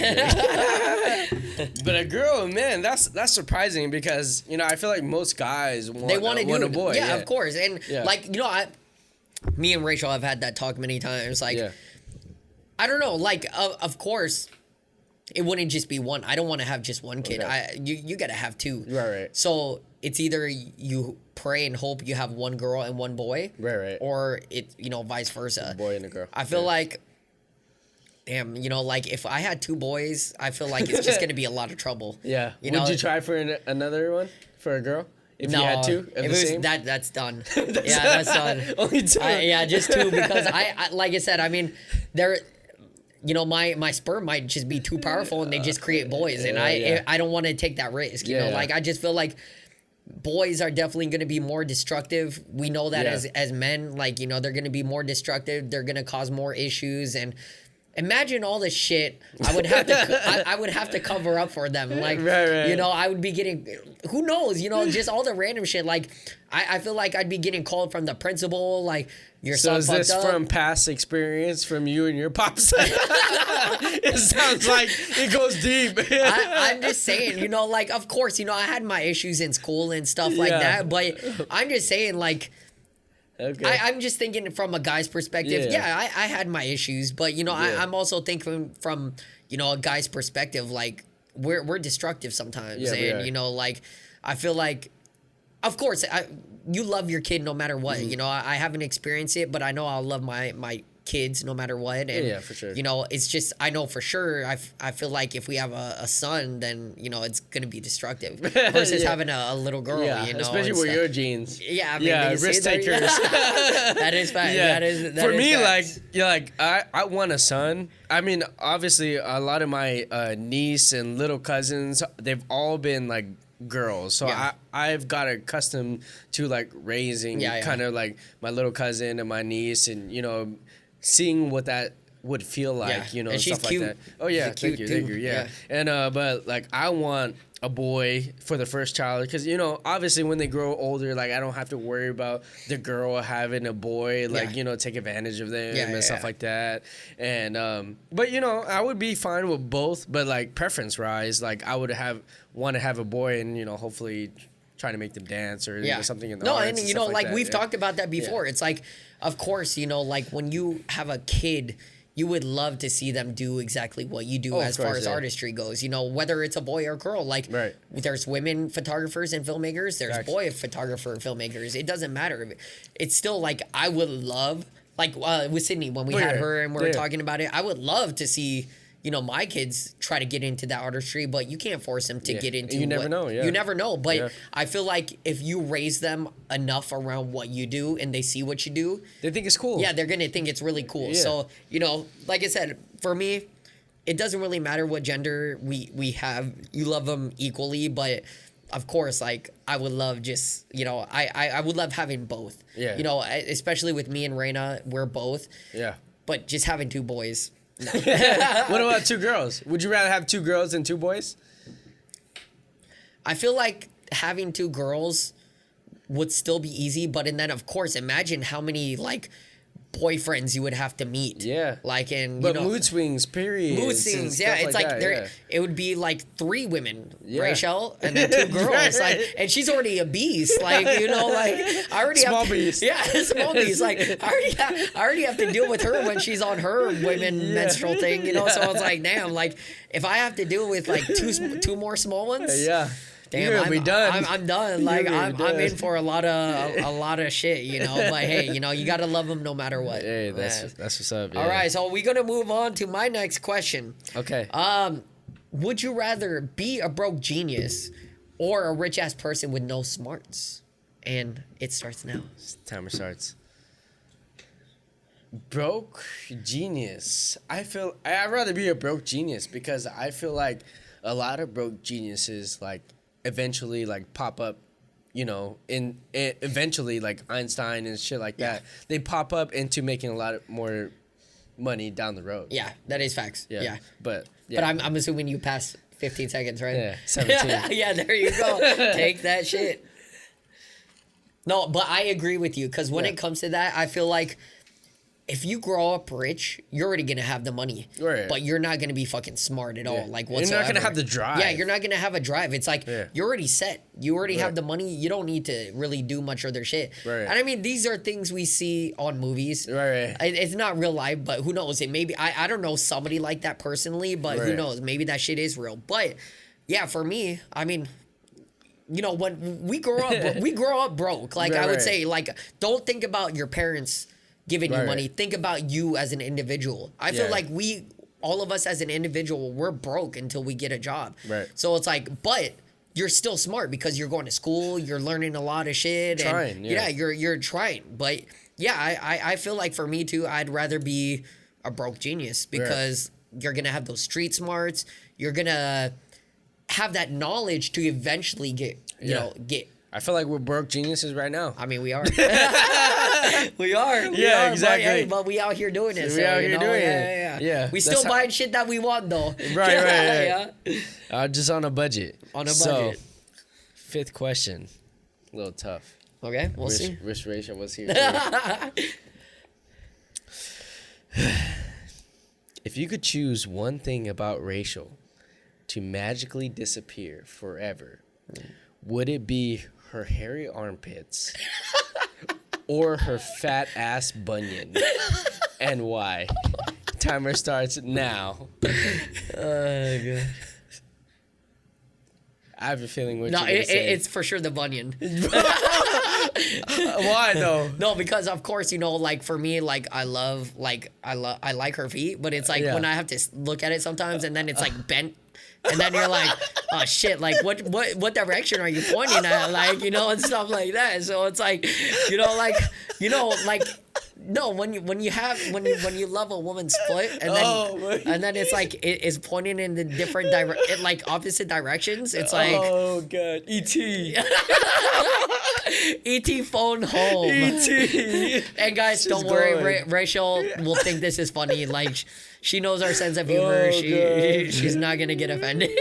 it. But a girl, man, that's surprising because, you know, I feel like most guys want a boy. Yeah, of course. And, Yeah. like, you know, me and Rachel have had that talk many times. Like, Yeah. I don't know. Like, of course, it wouldn't just be one. I don't want to have just one kid. Okay. You got to have 2. Right. So it's either you pray and hope you have one girl and one boy. Right. Or vice versa. A boy and a girl. I feel like... Damn, you know, like, if I had 2 boys, I feel like it's just going to be a lot of trouble. Yeah. You know? Would you try for another one? For a girl? If you had two of if the it was same? that's done. Yeah, that's done. Only two. Yeah, just two because I like I said, I mean, there, you know, my sperm might just be too powerful and they just create boys, and I don't want to take that risk. You know, like I just feel like boys are definitely going to be more destructive. We know that as men, like, you know, they're going to be more destructive. They're going to cause more issues, and imagine all the shit I would have to I would have to cover up for them. Like, you know, I would be getting, who knows, you know, just all the random shit. Like, I feel like I'd be getting called from the principal, like, your son fucked up. So is this from past experience from you and your pops? It sounds like it goes deep. I'm just saying, you know, like, of course, you know, I had my issues in school and stuff like that, but I'm just saying, like, okay. I'm just thinking from a guy's perspective. Yeah, I had my issues, but, you know, I'm also thinking from, you know, a guy's perspective, like, we're destructive sometimes. And, you know, like, I feel like, of course, you love your kid no matter what. You know, I haven't experienced it, but I know I'll love my kids no matter what. And, yeah, for sure. You know, it's just, I know for sure, I feel like if we have a son, then, you know, it's going to be destructive versus having a little girl, you know. Especially with your genes. Yeah, I mean, risk takers. That is fact. Yeah. That for is me, facts. I want a son. I mean, obviously, a lot of my niece and little cousins, they've all been, like, girls, so I've got accustomed to, like, raising kind of like my little cousin and my niece, and, you know, seeing what that would feel like, you know, and stuff cute. like that. Oh yeah, thank you, yeah. And but like, I want a boy for the first child, because, you know, obviously when they grow older, like, I don't have to worry about the girl having a boy, like, you know, take advantage of them and stuff like that. And but, you know, I would be fine with both, but, like, preference wise, like, I would want to have a boy, and, you know, hopefully trying to make them dance or something in the arts and you know, like, that. we've talked about that before. It's like, of course, you know, like, when you have a kid, you would love to see them do exactly what you do as far as artistry goes. You know, whether it's a boy or girl. Like, there's women photographers and filmmakers. There's boy photographer and filmmakers. It doesn't matter. It's still, like, I would love, like, with Sydney, when we had her and we were talking about it, I would love to see, you know, my kids try to get into that artistry, but you can't force them to get into it. You never know, You never know, but I feel like if you raise them enough around what you do and they see what you do, they think it's cool. Yeah, they're going to think it's really cool. So, you know, like I said, for me, it doesn't really matter what gender we have. You love them equally, but of course, like, I would love just, you know, I would love having both. Yeah. You know, especially with me and Reina, we're both. Yeah. But just having two boys. No. What about two girls? Would you rather have two girls than two boys? I feel like having two girls would still be easy, but and then, of course, imagine how many, like, boyfriends you would have to meet. Yeah. Like, and, but you know, mood swings, period. Mood swings, yeah. It's like, that, it would be like 3 women, Rachel, and then 2 girls. Like, and she's already a beast. Like, you know, like, I already small have beast. Yeah, small beast. Like, I already have to deal with her when she's on her women menstrual thing, you know. So I was like, damn, like, if I have to deal with, like, two more small ones. Yeah. Damn, You're gonna be done. I'm done. Like, I'm in for a lot of shit, you know. But hey, you know, you gotta love them no matter what. Hey, that's what's up. Yeah. All right, so we're gonna move on to my next question. Okay. Would you rather be a broke genius or a rich ass person with no smarts? And it starts now. Timer starts. Broke genius. I'd rather be a broke genius, because I feel like a lot of broke geniuses, like, eventually, like, pop up, you know, eventually, like Einstein and shit like that. They pop up into making a lot more money down the road. Yeah, that is facts. Yeah. But I'm assuming you passed 15 seconds, right? Yeah, 17. Yeah, there you go. Take that shit. No, but I agree with you, because when it comes to that, I feel like if you grow up rich, you're already going to have the money. Right. But you're not going to be fucking smart at all. Like, whatsoever. You're not going to have the drive. Yeah, you're not going to have a drive. It's like, you're already set. You already have the money. You don't need to really do much other shit. Right. And I mean, these are things we see on movies. Right. It's not real life, but who knows? It maybe I don't know somebody like that personally, but who knows? Maybe that shit is real. But yeah, for me, I mean, you know, when we grow up broke. Like, I would say, like, don't think about your parents giving you money. Think about you as an individual. I feel like all of us as an individual, we're broke until we get a job. Right. So it's like, but you're still smart because you're going to school, you're learning a lot of shit. Trying, and yeah. you're trying. But yeah, I feel like for me too, I'd rather be a broke genius because you're gonna have those street smarts. You're gonna have that knowledge to eventually get get. I feel like we're broke geniuses right now. I mean, we are. we are. Yeah, exactly. But we out here doing it. We out here doing it. Yeah. We still buying shit that we want though. Right. Just on a budget. On a budget. So, 5th question. A little tough. Okay, we'll see. Risk ratio was here. If you could choose one thing about Rachel to magically disappear forever, would it be her hairy armpits or her fat ass bunion? And why? Timer starts now. Oh, God. I have a feeling what No, you're gonna say. it's for sure the bunion. Why though? No, because of course, like for me, like I like her feet, but it's like when I have to look at it sometimes and then it's like bent. And then you're like, oh shit, like what direction are you pointing at? Like, and stuff like that. So it's like, no, when you love a woman's foot and then it's like it's pointing in the different like opposite directions. It's like, oh god, E.T. E.T. phone home. E.T. And guys, don't worry, Rachel will think this is funny. Like, she knows our sense of humor. She's not gonna get offended.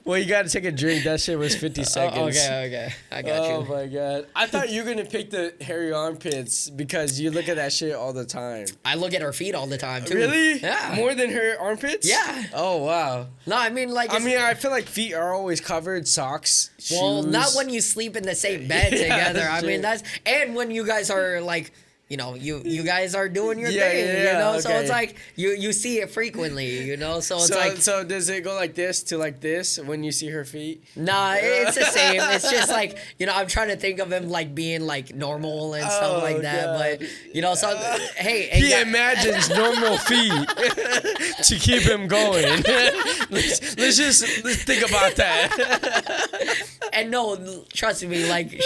Well, you gotta take a drink. That shit was 50 seconds. Okay. I got you. Oh my god. I thought you were gonna pick the hairy armpits because you look at that shit all the time. I look at her feet all the time too. Really? Yeah. More than her armpits? Yeah. Oh wow. No, I mean like. I feel like feet are always covered. Socks. Well, shoes. not when you sleep in the same bed together. I mean and when you guys are like. You guys are doing your thing, So it's like you see it frequently, So it's like. So does it go like this to like this when you see her feet? Nah, it's the same. It's just like I'm trying to think of him like being like normal and stuff like that. God. But so hey, he imagines normal feet to keep him going. let's think about that. And no, trust me, like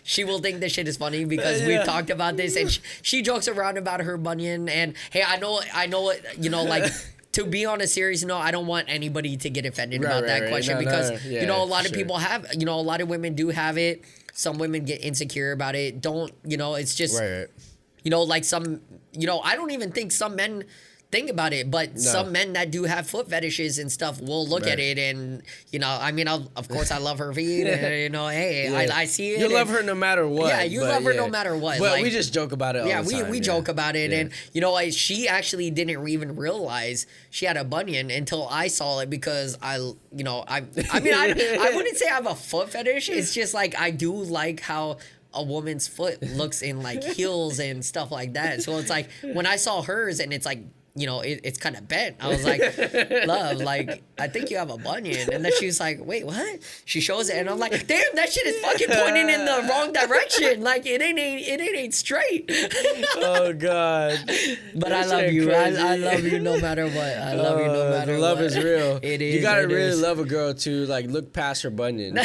she will think this shit is funny because we've talked about this and she jokes around about her bunion and hey, I know, like to be on a serious note, I don't want anybody to get offended about that question because a lot of people have, a lot of women do have it. Some women get insecure about it. Don't, it's just, like some, I don't even think some men think about it, but some men that do have foot fetishes and stuff will look at it and of course I love her feet and hey I see it. You love her no matter what. Yeah, you love her no matter what. But we just joke about it all the time. We joke about it and she actually didn't even realize she had a bunion until I saw it because I wouldn't say I have a foot fetish. It's just like I do like how a woman's foot looks in like heels and stuff like that. So it's like when I saw hers and it's like it's kind of bent. I was like, love, like, I think you have a bunion. And then she's like, wait, what? She shows it. And I'm like, damn, that shit is fucking pointing in the wrong direction. Like, it ain't straight. Oh, God. But that I love you. I love you no matter what. I love you no matter the love what. is real. It is. You got to really love a girl to, like, look past her bunion.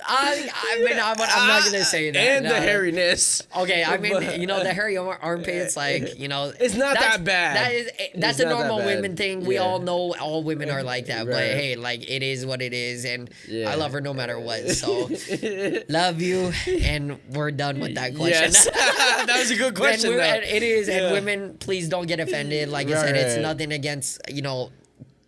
I'm not gonna say that. And the hairiness. Okay, the hairy armpits, like, it's not that bad. That's a normal women thing. We all know all women are like that. But hey, like, it is what it is, and I love her no matter what. So love you, and we're done with that question. Yes. That was a good question. And it is, and women, please don't get offended. Like I said, it's nothing against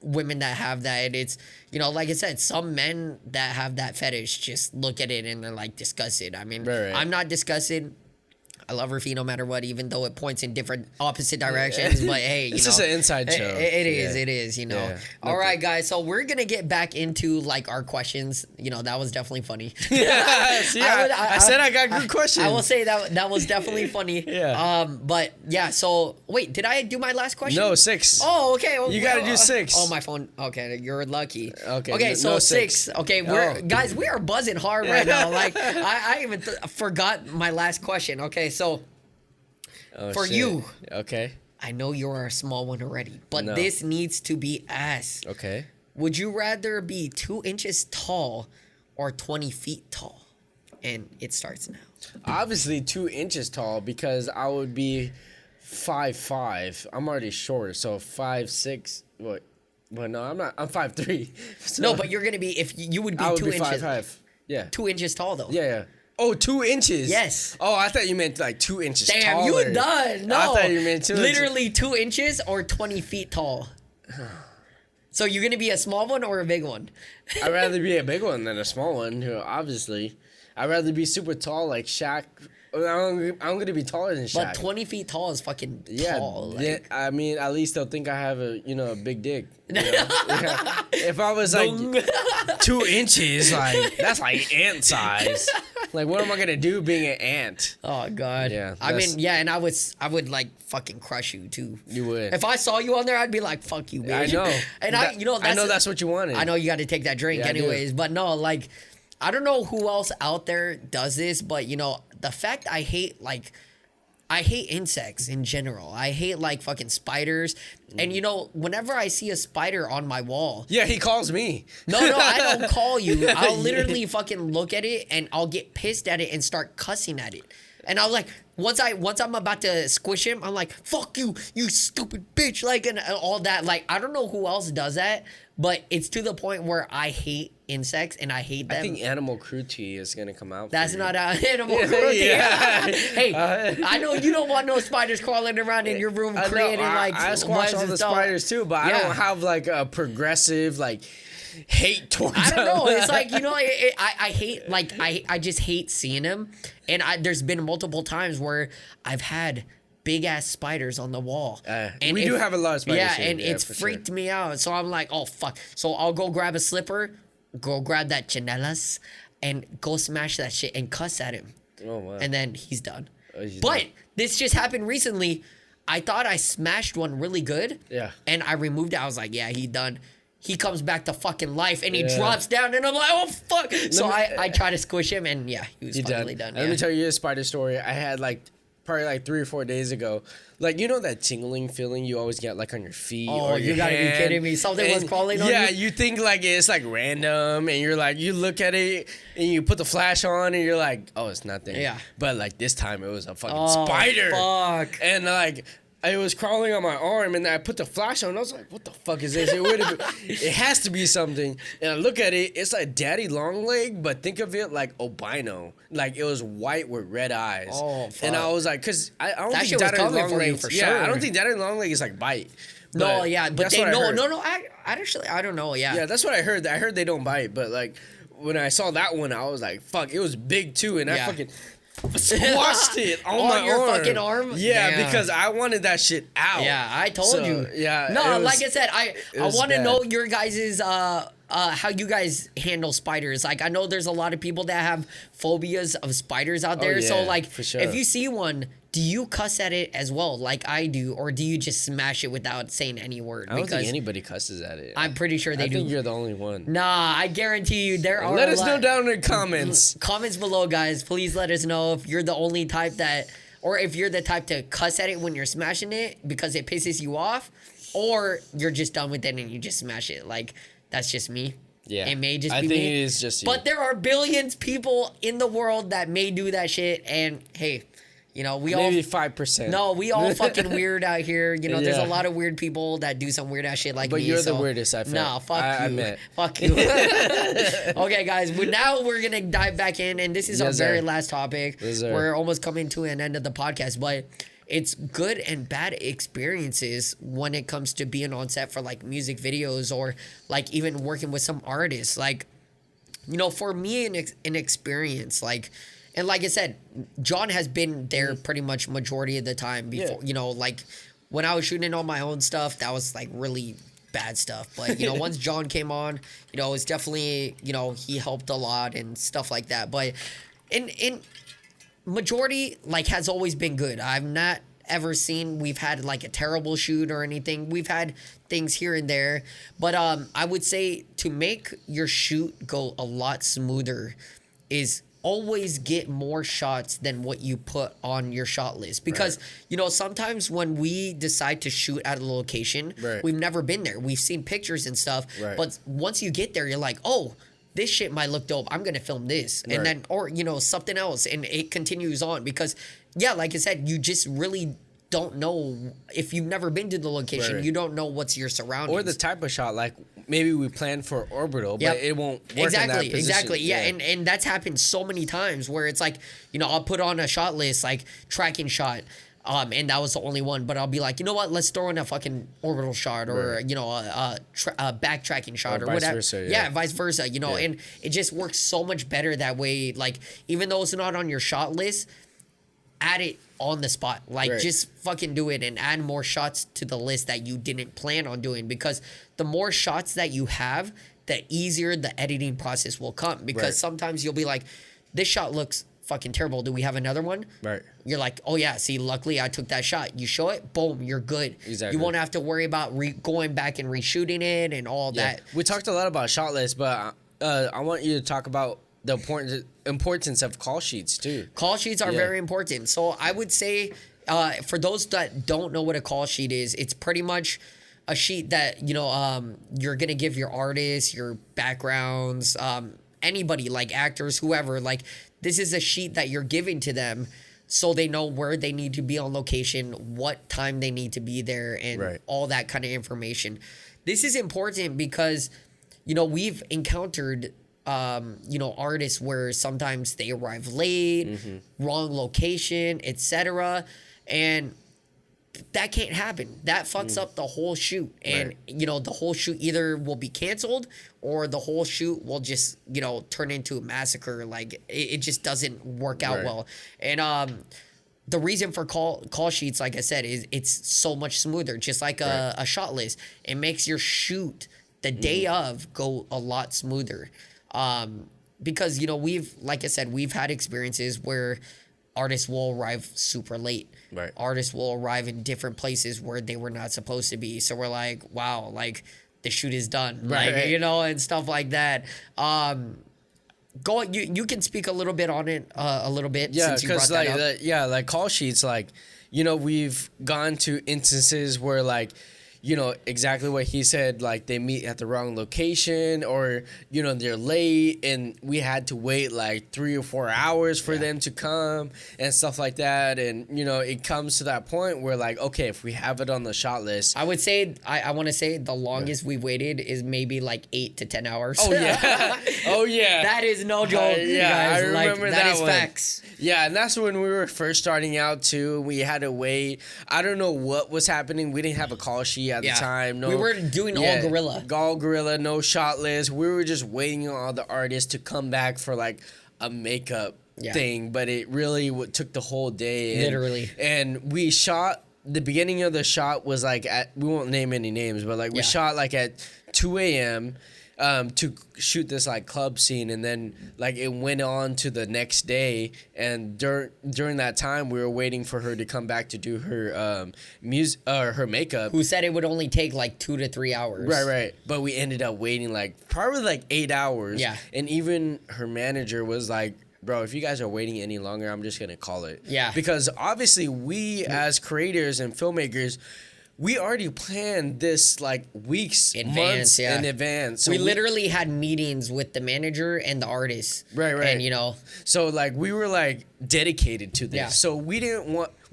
women that have that. It's like I said, some men that have that fetish just look at it and they're like disgusted. I mean, I'm not disgusted. I love her feet no matter what, even though it points in different opposite directions. But hey, it's just an inside show. It is. All right, guys. So we're gonna get back into like our questions. That was definitely funny. Yeah, I said I got good questions. I will say that was definitely funny. Yeah. But yeah. So wait, did I do my last question? No, 6. Oh, okay. You gotta do 6. Oh, my phone. Okay, you're lucky. Okay. Okay, so no 6. Okay, guys, we are buzzing hard right now. Like I even forgot my last question. Okay, so for you, okay, I know you're a small one already, but this needs to be asked. Okay. Would you rather be 2 inches tall or 20 feet tall? And it starts now. Obviously 2 inches tall because I would be 5'5". I'm already short, so 5'6". What? Well, no, I'm not. I'm 5'3". So No, but you're gonna be if you would be I would 2 be inches. 5'5". Yeah. 2 inches tall though. Yeah, yeah. Oh, 2 inches. Yes. Oh, I thought you meant like 2 inches Damn, taller. you done. No. I thought you meant 2 inches. Literally 2 inches or 20 feet tall. So you're gonna be a small one or a big one? I'd rather be a big one than a small one. Obviously, I'd rather be super tall like Shaq. I'm gonna be taller than Shaq. But 20 feet tall is fucking Yeah, tall. yeah, Like. I mean, at least they'll think I have a big dick. You know? Yeah. If I was like 2 inches, like that's like ant size. Like, what am I gonna do being an ant? Oh god. Yeah, I mean, yeah, and I would like fucking crush you too. You would. If I saw you on there, I'd be like, "Fuck you, bitch." I know. And That- I know that's that's what you wanted. I know you got to take that drink Yeah, I do. anyways, but no, like, I don't know who else out there does this, but the fact I hate insects in general. I hate like fucking spiders, and whenever I see a spider on my wall, Yeah, he calls me. no, I don't call you. I'll literally fucking look at it and I'll get pissed at it and start cussing at it. And I was like, once I'm about to squish him, I'm like, fuck you, you stupid bitch, like, and all that. Like, I don't know who else does that, but it's to the point where I hate insects and I hate them. I think animal cruelty is gonna come out. That's for not you. animal cruelty. Yeah. Hey, I know you don't want no spiders crawling around in your room I know, creating like I squash webs all and the stuff. spiders too, but Yeah. I don't have like a progressive like hate towards I don't know. them. It's like I hate I just hate seeing them, and there's been multiple times where I've had big ass spiders on the wall. And we do have a lot of spiders. Yeah, here. and it's for freaked sure. me out. So I'm like, oh fuck. So I'll go grab a slipper, go grab that chanelas, and go smash that shit and cuss at him. Oh wow. And then he's done. He's But done. this just happened recently. I thought I smashed one really good. Yeah. And I removed it. I was like, yeah, he done. He comes back to fucking life and he Yeah. drops down and I'm like, oh fuck. So me- I try to squish him and yeah, he was You're finally done. Let Yeah. me tell you a spider story. I had like probably like 3 or 4 days ago. Like, you know that tingling feeling you always get like on your feet Oh, or your you gotta be hand? kidding me. Something was And, crawling on yeah, you? you think like it's like random and you're like, you look at it and you put the flash on and you're like, oh, it's nothing. Yeah. But like this time it was a fucking Oh, spider. fuck. And like it was crawling on my arm, and I put the flash on. And I was like, "What the fuck is this? It has to be something." And I look at it; it's like Daddy Long Leg, but think of it like albino. Like it was white with red eyes. Oh, And I fuck. was like, "Cause I don't That think shit was Daddy coming Long for you Leg. for Yeah, I sure. don't think Daddy Long Leg is like bite. No, yeah, but that's they what I no, heard. no. I actually I don't know. Yeah. Yeah, that's what I heard. I heard they don't bite, but like when I saw that one, I was like, "Fuck!" It was big too, and I Yeah. fucking squashed it on On my your arm. fucking arm? Yeah, Damn. because I wanted that shit out. Yeah, I told So, you. yeah, No, it was- like I said, I was want to bad. know your guys's how you guys handle spiders. Like I know there's a lot of people that have phobias of spiders out there. So yeah, like for sure. if you see one, do you cuss at it as well like I do, or do you just smash it without saying any word? I don't think anybody cusses at it. I'm pretty sure they I do. think you're the only one. Nah, I guarantee you there are Let a us lot. know down in the comments. Comments below, guys. Please let us know if you're the only type that, or if you're the type to cuss at it when you're smashing it because it pisses you off, or you're just done with it and you just smash it. Like, that's just me. Yeah. It may just I be think me. it is just you. But there are billions people in the world that may do that shit. And hey, we Maybe all 5%. no, we all fucking weird out here. There's a Yeah. lot of weird people that do some weird ass shit like But me. you're the so- weirdest I felt. Nah, fuck I you. admit. Fuck you. Okay, guys. But now we're gonna dive back in, and this is our Yes, very sir. last topic. Yes, sir. We're almost coming to an end of the podcast, but it's good and bad experiences when it comes to being on set for like music videos or like even working with some artists. Like, for me, an experience like. And like I said, John has been there pretty much majority of the time before. Yeah. Like when I was shooting all my own stuff, that was like really bad stuff. But once John came on, it's definitely he helped a lot and stuff like that. But in majority, like, has always been good. I've not ever seen we've had like a terrible shoot or anything. We've had things here and there, but I would say to make your shoot go a lot smoother is always get more shots than what you put on your shot list. Because, you know, sometimes when we decide to shoot at a location, we've never been there. We've seen pictures and stuff. But once you get there, you're like, oh, this shit might look dope. I'm going to film this. And then, or, you know, something else. And it continues on because, yeah, like I said, you just really don't know. If you've never been to the location, you don't know what's your surroundings. Or the type of shot, like maybe we planned for orbital, but it won't work in that position. Exactly. Yeah. And that's happened so many times where it's like, you know, I'll put on a shot list, like tracking shot. And that was the only one, but I'll be like, you know what? Let's throw in a fucking orbital shot, or you know, a backtracking shot, or whatever. Versa, yeah, vice versa. You know, and it just works so much better that way. Like, even though it's not on your shot list, add it on the spot. Like, just fucking do it and add more shots to the list that you didn't plan on doing. Because the more shots that you have, the easier the editing process will come. Because sometimes you'll be like, this shot looks fucking terrible. Do we have another one? You're like, oh yeah, see, luckily I took that shot. You show it, boom, you're good. You won't have to worry about going back and reshooting it and all that. We talked a lot about shot lists, but I want you to talk about the importance of call sheets too. Call sheets are very important. So I would say, for those that don't know what a call sheet is, it's pretty much a sheet that, you know, you're gonna give your artists, your backgrounds, anybody, like actors, whoever. Like, this is a sheet that you're giving to them so they know where they need to be on location, what time they need to be there, and all that kind of information. This is important because, you know, we've encountered, you know, artists where sometimes they arrive late, wrong location, etc. And that can't happen. That fucks up the whole shoot. And, you know, the whole shoot either will be canceled or the whole shoot will just, you know, turn into a massacre. Like, it just doesn't work out well. And the reason for call sheets, like I said, is it's so much smoother. Just like a shot list. It makes your shoot the day of go a lot smoother. Because, you know, like I said, we've had experiences where artists will arrive super late. Artists will arrive in different places where they were not supposed to be. So we're like, wow, like, the shoot is done. Like, you know, and stuff like that. You can speak a little bit on it, a little bit. Yeah, since you brought that up. Like call sheets, like, you know, we've gone to instances where, like, you know, exactly what he said, like they meet at the wrong location, or, you know, they're late and we had to wait like 3 or 4 hours for them to come and stuff like that. And, you know, it comes to that point where, like, okay, if we have it on the shot list. I would say, I want to say the longest we've waited is maybe like 8 to 10 hours. Oh, yeah. Oh, yeah. That is no joke, you guys. I remember that is one. facts. Yeah, and that's when we were first starting out too. We had to wait. I don't know what was happening. We didn't have a call sheet at the time. No, we were doing all guerrilla. All guerrilla, no shot list. We were just waiting on all the artists to come back for like a makeup thing, but it really took the whole day. Literally. And we shot, the beginning of the shot was like we won't name any names, but like we shot like at 2 a.m. To shoot this like club scene, and then like it went on to the next day, and during that time we were waiting for her to come back to do her her makeup. Who said it would only take like 2 to 3 hours? Right. But we ended up waiting like probably like 8 hours. Yeah. And even her manager was like, bro, if you guys are waiting any longer, I'm just gonna call it. Yeah. Because obviously we as creators and filmmakers, we already planned this like months in advance. So we literally had meetings with the manager and the artist. Right. And, you know. So like we were like dedicated to this. Yeah. So we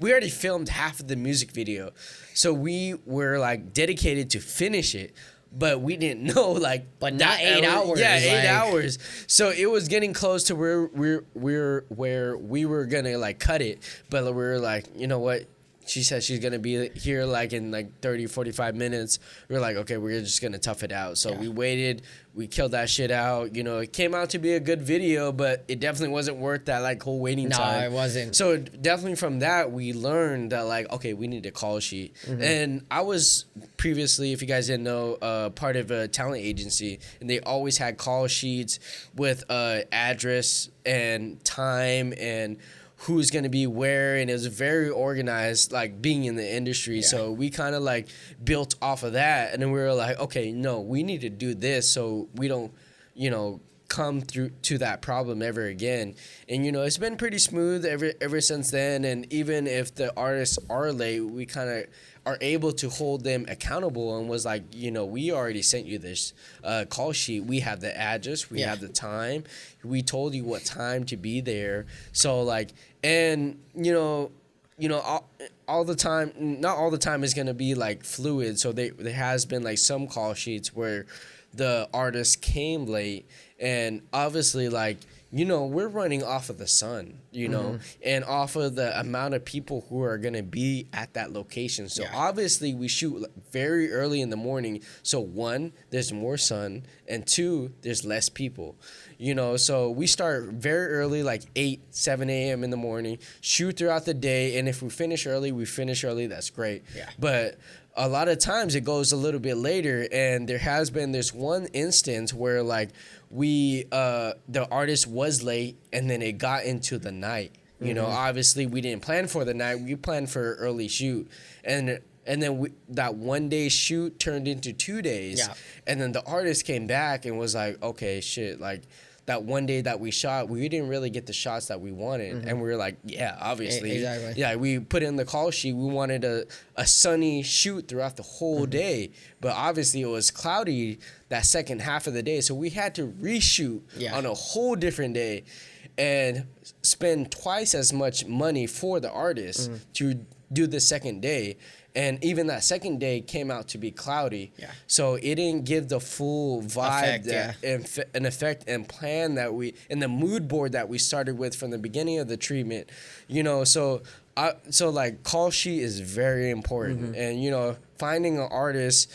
already filmed half of the music video. So we were like dedicated to finish it. But we didn't know, like, but not 8 hours. Yeah, 8 hours. So it was getting close to where we were gonna like cut it. But we were like, you know what? She said she's going to be here like in like 30, 45 minutes. We're like, okay, we're just going to tough it out. So we waited. We killed that shit out. You know, it came out to be a good video, but it definitely wasn't worth that like whole waiting time. No, it wasn't. So definitely from that, we learned that like, okay, we need a call sheet. And I was previously, if you guys didn't know, part of a talent agency, and they always had call sheets with address and time and who's going to be where, and it was very organized, like being in the industry. So we kind of like built off of that, and then we were like, okay, no, we need to do this so we don't, you know, come through to that problem ever again. And it's been pretty smooth ever since then. And even if the artists are late, we kind of are able to hold them accountable and was like, we already sent you this call sheet. We have the address, we have the time, we told you what time to be there. So like, and all the time, not all the time is gonna be like fluid. So there has been like some call sheets where the artist came late, and obviously like we're running off of the sun, and off of the amount of people who are going to be at that location. So obviously we shoot very early in the morning. So one, there's more sun, and two, there's less people, so we start very early, like 7 a.m. in the morning, shoot throughout the day. And if we finish early, that's great. Yeah. But a lot of times it goes a little bit later, and there has been this one instance where like the artist was late, and then it got into the night. Obviously we didn't plan for the night. We planned for an early shoot, and then that 1 day shoot turned into 2 days. Yeah. And then the artist came back and was like, okay, shit, like that 1 day that we shot, we didn't really get the shots that we wanted. And we were like, yeah, obviously. Exactly. Yeah, we put in the call sheet. We wanted a sunny shoot throughout the whole day. But obviously it was cloudy that second half of the day. So we had to reshoot on a whole different day and spend twice as much money for the artist to do the second day. And even that second day came out to be cloudy. Yeah. So it didn't give the full vibe, an effect and plan and the mood board that we started with from the beginning of the treatment. So like call sheet is very important. And, finding an artist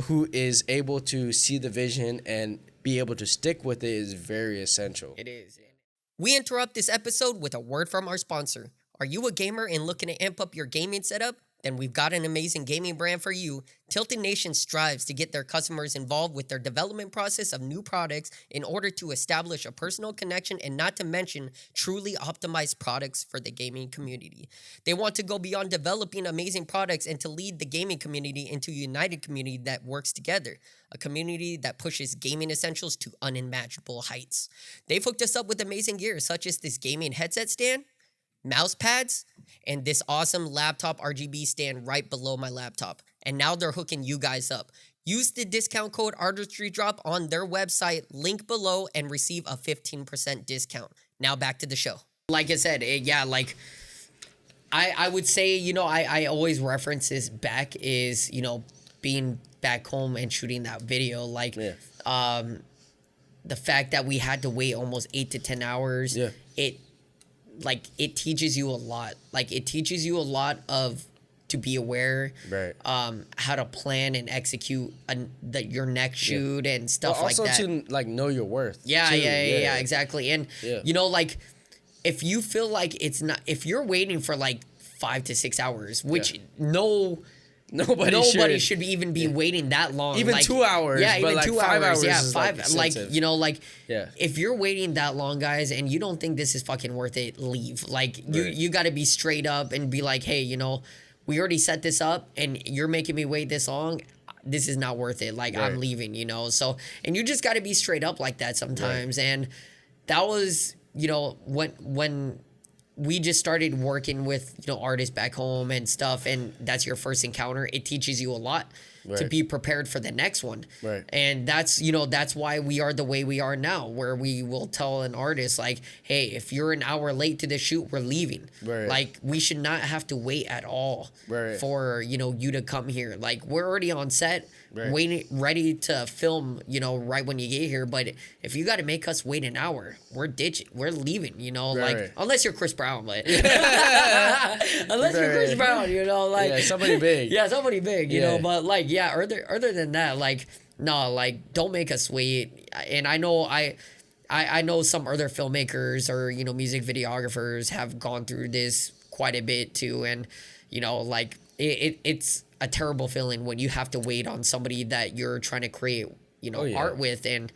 who is able to see the vision and be able to stick with it is very essential. It is. We interrupt this episode with a word from our sponsor. Are you a gamer and looking to amp up your gaming setup? Then we've got an amazing gaming brand for you. Tilted Nation strives to get their customers involved with their development process of new products in order to establish a personal connection and not to mention truly optimized products for the gaming community. They want to go beyond developing amazing products and to lead the gaming community into a united community that works together. A community that pushes gaming essentials to unimaginable heights. They've hooked us up with amazing gear such as this gaming headset stand, mouse pads, and this awesome laptop RGB stand right below my laptop. And now they're hooking you guys up. Use the discount code Artistry Drop on their website, link below, and receive a 15% discount. Now back to the show. Like I said, I would say, I always reference this back is, being back home and shooting that video. Like, the fact that we had to wait almost 8 to 10 hours, it teaches you a lot. Like, it teaches you a lot of to be aware, right? How to plan and execute your next shoot and stuff like that. Also to like know your worth. Yeah, exactly. And like if you feel like if you're waiting for like 5 to 6 hours, which Nobody should even be waiting that long. Even like, 2 hours. Yeah, even like 2 hours. Yeah, is if you're waiting that long, guys, and you don't think this is fucking worth it, leave. Like you got to be straight up and be like, hey, we already set this up, and you're making me wait this long. This is not worth it. Like I'm leaving. So and you just got to be straight up like that sometimes. Right. And that was when we just started working with, artists back home and stuff, and that's your first encounter. It teaches you a lot to be prepared for the next one. Right. And that's why we are the way we are now, where we will tell an artist like, hey, if you're an hour late to the shoot, we're leaving. Right. Like, we should not have to wait at all for, you to come here. Like, we're already on set, waiting, ready to film, right when you get here. But if you got to make us wait an hour, we're leaving, like, unless you're Chris Brown, like, unless you're Chris Brown, somebody big. Yeah, somebody big, but like, yeah, other than that, like, no, like, don't make us wait. And I know I know some other filmmakers or, music videographers have gone through this quite a bit too. And, like, it's a terrible feeling when you have to wait on somebody that you're trying to create, art with, and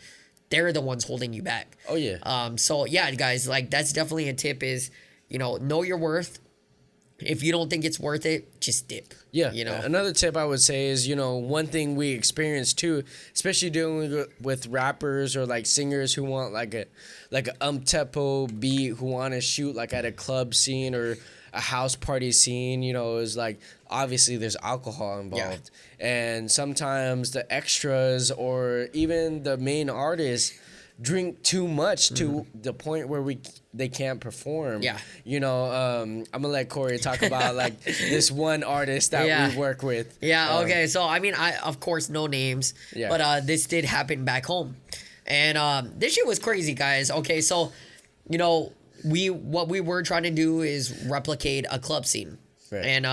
they're the ones holding you back. Oh, yeah. So, yeah, guys, like, that's definitely a tip is, know your worth. if you don't think it's worth it, just dip. Yeah. You know? Another tip I would say is, one thing we experience too, especially dealing with rappers or like singers who want like a tempo beat, who want to shoot like at a club scene or a house party scene, is like obviously there's alcohol involved. And sometimes the extras or even the main artist drink too much to the point where they can't perform. Yeah. I'm gonna let Corey talk about like this one artist that we work with. Yeah. Okay. So I mean, I of course no names, but this did happen back home, and this shit was crazy, guys. Okay, so what we were trying to do is replicate a club scene, and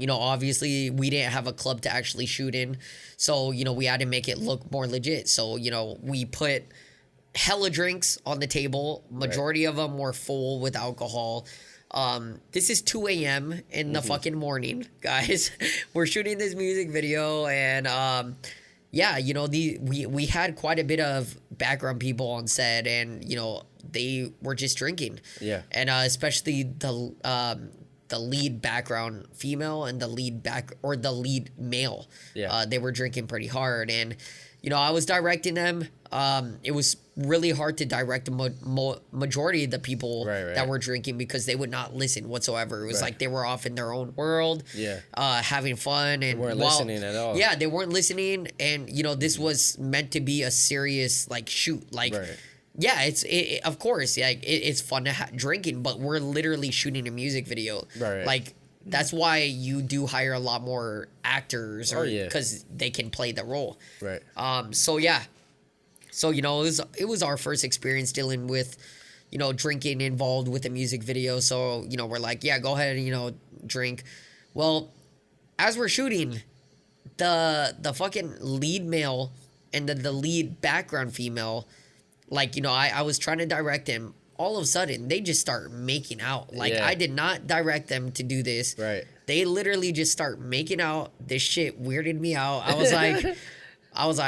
obviously we didn't have a club to actually shoot in, so we had to make it look more legit. So we put hella drinks on the table. Majority of them were full with alcohol. This is 2 a.m. in the fucking morning, guys. We're shooting this music video, and we had quite a bit of background people on set, and they were just drinking. Yeah. And especially the lead background female and the lead male. Yeah. They were drinking pretty hard, and I was directing them. It was really hard to direct the majority of the people that were drinking, because they would not listen whatsoever. It was like they were off in their own world, having fun, and they weren't listening at all. Yeah, they weren't listening, and this was meant to be a serious like shoot, like. Yeah, of course, yeah, it's fun to drinking, but we're literally shooting a music video. Like, that's why you do hire a lot more actors, because they can play the role. So it was our first experience dealing with, drinking involved with a music video. So we're like, yeah, go ahead and drink. Well, as we're shooting, the fucking lead male and the lead background female. Like, I was trying to direct them. All of a sudden, they just start making out. Like, I did not direct them to do this. They literally just start making out. This shit weirded me out. I was like,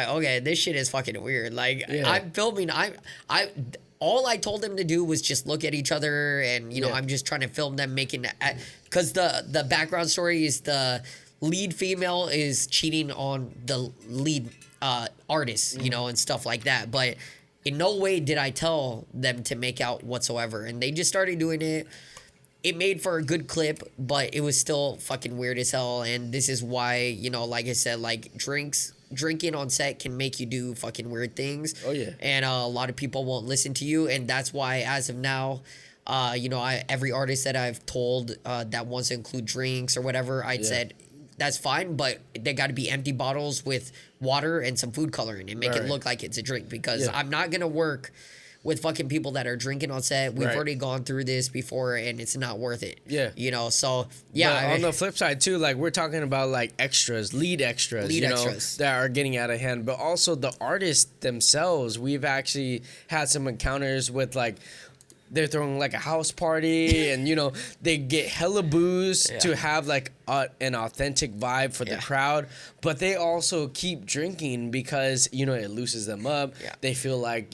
okay, this shit is fucking weird. Like, I'm filming. All I told them to do was just look at each other, and I'm just trying to film them making. Because the background story is the lead female is cheating on the lead artist, and stuff like that. But in no way did I tell them to make out whatsoever. And they just started doing it. It made for a good clip, but it was still fucking weird as hell. And this is why, like I said, like drinking on set can make you do fucking weird things. Oh, yeah. And a lot of people won't listen to you. And that's why, as of now, every artist that I've told that wants to include drinks or whatever, I'd said, that's fine, but they got to be empty bottles with water and some food coloring and make it look like it's a drink, because I'm not going to work with fucking people that are drinking on set. We've already gone through this before, and it's not worth it. So, yeah. But on the flip side, too, like, we're talking about, like, lead extras, that are getting out of hand. But also the artists themselves. We've actually had some encounters with, like, they're throwing like a house party, and they get hella booze to have like an authentic vibe for the crowd, but they also keep drinking because it loosens them up. They feel like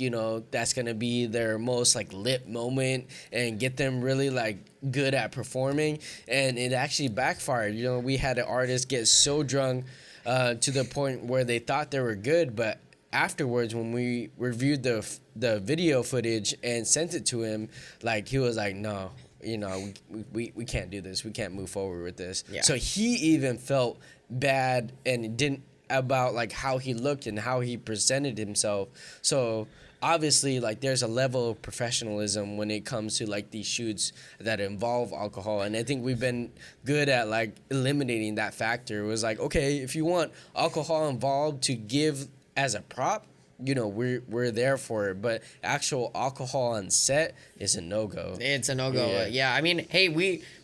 that's gonna be their most like lit moment and get them really like good at performing, and it actually backfired. We had an artist get so drunk to the point where they thought they were good, but afterwards, when we reviewed the video footage and sent it to him, like, he was like, no, we can't do this. We can't move forward with this. So he even felt bad and didn't about like how he looked and how he presented himself. So obviously, like, there's a level of professionalism when it comes to like these shoots that involve alcohol, and I think we've been good at like eliminating that factor. It was like, okay, if you want alcohol involved to give as a prop, we're there for it, but actual alcohol on set is a no-go. It's a no-go. Yeah, I mean, hey,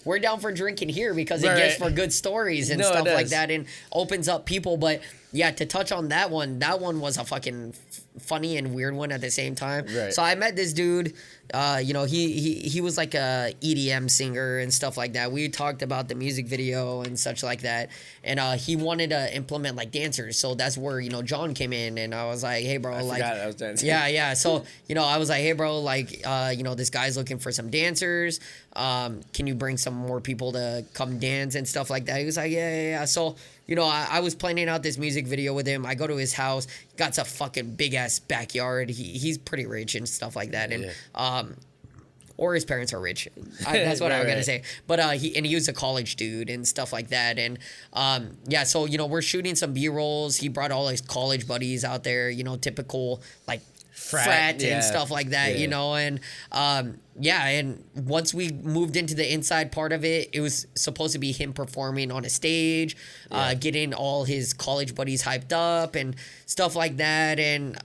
we're down for drinking here because it gets for good stories and stuff like that, and opens up people. But yeah, to touch on that one was a fucking funny and weird one at the same time. Right. So I met this dude. You know, he was like a EDM singer and stuff like that. We talked about the music video and such like that, and he wanted to implement like dancers. So that's where, you know, John came in, and I was like, hey bro, I like, forgot I was dancing. yeah. So, you know, I was like, hey bro, like, you know, this guy's looking for some dancers. Can you bring some more people to come dance and stuff like that? He was like, yeah. So, you know, I was planning out this music video with him. I go to his house. He got a fucking big ass backyard. He's pretty rich and stuff like that. And or his parents are rich. That's what I'm gonna say. But he was a college dude and stuff like that. And yeah, so, you know, we're shooting some B-rolls. He brought all his college buddies out there. You know, typical like frat and stuff like that. You know, and yeah, and once we moved into the inside part of it, it was supposed to be him performing on a stage, getting all his college buddies hyped up and stuff like that. And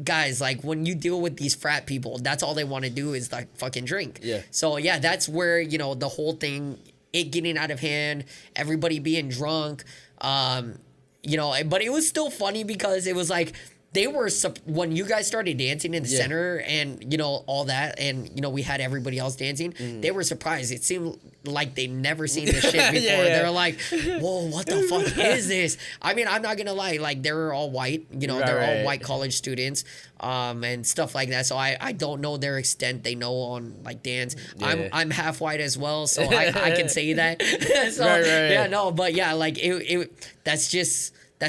guys, like, when you deal with these frat people, that's all they want to do is like fucking drink. Yeah. So yeah, that's where, you know, the whole thing, it getting out of hand, everybody being drunk, you know, but it was still funny because it was like, they were, when you guys started dancing in the center and, you know, all that, and, you know, we had everybody else dancing, they were surprised. It seemed like they never seen this shit before. They were like, whoa, what the fuck is this? I mean, I'm not gonna lie, like, they were all white, you know, they're all white college students, and stuff like that. So I don't know their extent they know on, like, dance. I'm half white as well, so I can say that. So, yeah, no, but yeah, like, that's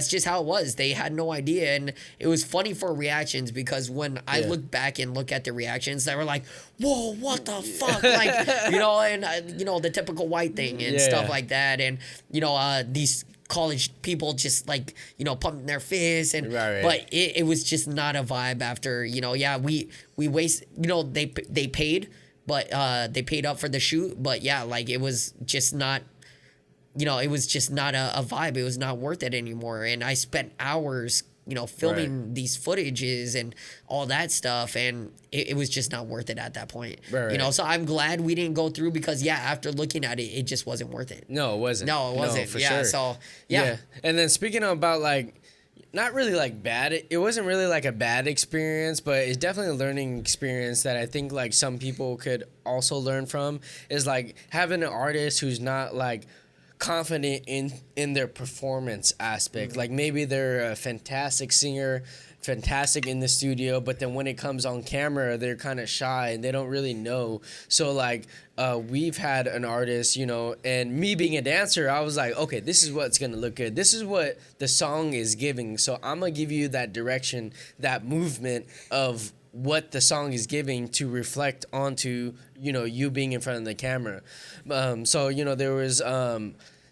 just how it was. They had no idea. And it was funny for reactions because when I look back and look at the reactions, they were like, whoa, what the fuck? Like, you know, and, you know, the typical white thing and stuff like that. And, you know, these college people just, like, you know, pumping their fists. And but it was just not a vibe after, you know, we waste, you know, they paid, but they paid up for the shoot. But yeah, like, it was just not, you know, it was just not a vibe. It was not worth it anymore. And I spent hours, you know, filming these footages and all that stuff. And it was just not worth it at that point. You know, so I'm glad we didn't go through because, after looking at it, it just wasn't worth it. No, it wasn't. No, it wasn't. For sure. So, And then speaking about, like, not really like bad, it wasn't really like a bad experience, but it's definitely a learning experience that I think, like, some people could also learn from is, like, having an artist who's not, like, confident in their performance aspect. Like, maybe they're a fantastic singer, fantastic in the studio, but then when it comes on camera, they're kind of shy and they don't really know. So, like, we've had an artist, you know, and me being a dancer, I was like, okay, this is what's gonna look good. This is what the song is giving. So I'm gonna give you that direction, that movement of what the song is giving to reflect onto, you know, you being in front of the camera. So, you know, there was,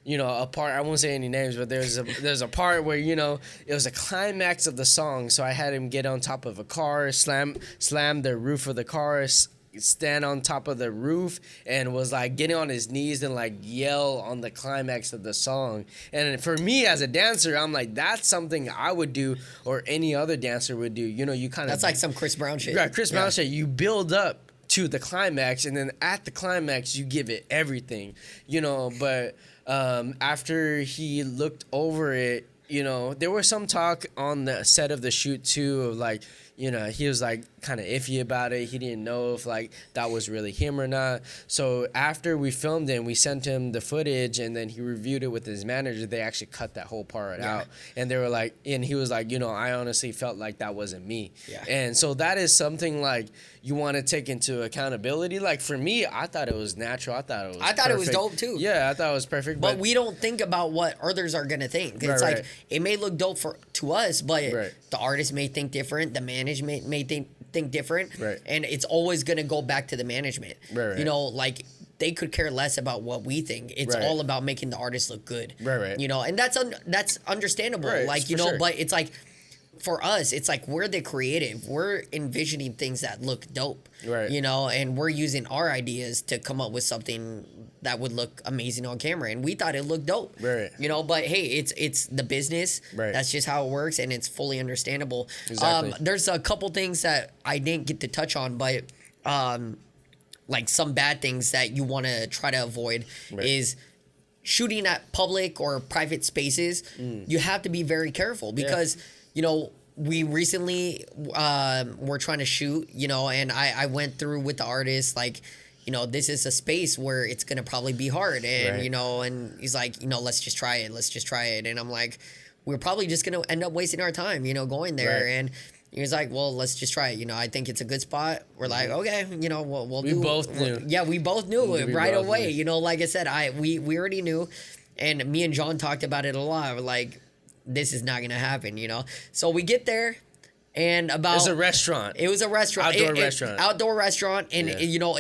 you know, a part, I won't say any names, but there's a part where, you know, it was a climax of the song. So I had him get on top of a car, slam the roof of the car, stand on top of the roof, and was like getting on his knees and like yell on the climax of the song. And for me as a dancer, I'm like, that's something I would do or any other dancer would do. You know, you kind of, that's like some Chris Brown shit. Right, Chris Brown shit. You build up to the climax, and then at the climax you give it everything, you know. But after he looked over it, you know, there was some talk on the set of the shoot too of like, you know, he was like kind of iffy about it. He didn't know if like that was really him or not. So after we filmed it and we sent him the footage and then he reviewed it with his manager, they actually cut that whole part out. And they were like, and he was like, you know, I honestly felt like that wasn't me. And so that is something like you want to take into accountability. Like for me, I thought it was natural. I thought it was dope too. Yeah, I thought it was perfect. But we don't think about what others are gonna think. It's like it may look dope to us, but the artist may think different. The management may think different. And it's always gonna go back to the management. You know, like they could care less about what we think. It's all about making the artist look good. You know, and that's understandable. Like, you know, but it's like, for us, it's like we're the creative. We're envisioning things that look dope, you know, and we're using our ideas to come up with something that would look amazing on camera. And we thought it looked dope, you know, but hey, it's the business. That's just how it works, and it's fully understandable. There's a couple things that I didn't get to touch on, but like some bad things that you want to try to avoid is shooting at public or private spaces, you have to be very careful because, you know, we recently were trying to shoot, you know, and I went through with the artist, like, you know, this is a space where it's going to probably be hard. And, you know, and he's like, you know, let's just try it. Let's just try it. And I'm like, we're probably just going to end up wasting our time, you know, going there. And he was like, well, let's just try it. You know, I think it's a good spot. We're like, okay, you know, we'll do. We both knew. Yeah, we both knew it right away. Knew. You know, like I said, we already knew. And me and John talked about it a lot. We're like, this is not going to happen, you know. So we get there. And about... It was a restaurant. It was a restaurant. Restaurant. Outdoor restaurant. And, you know,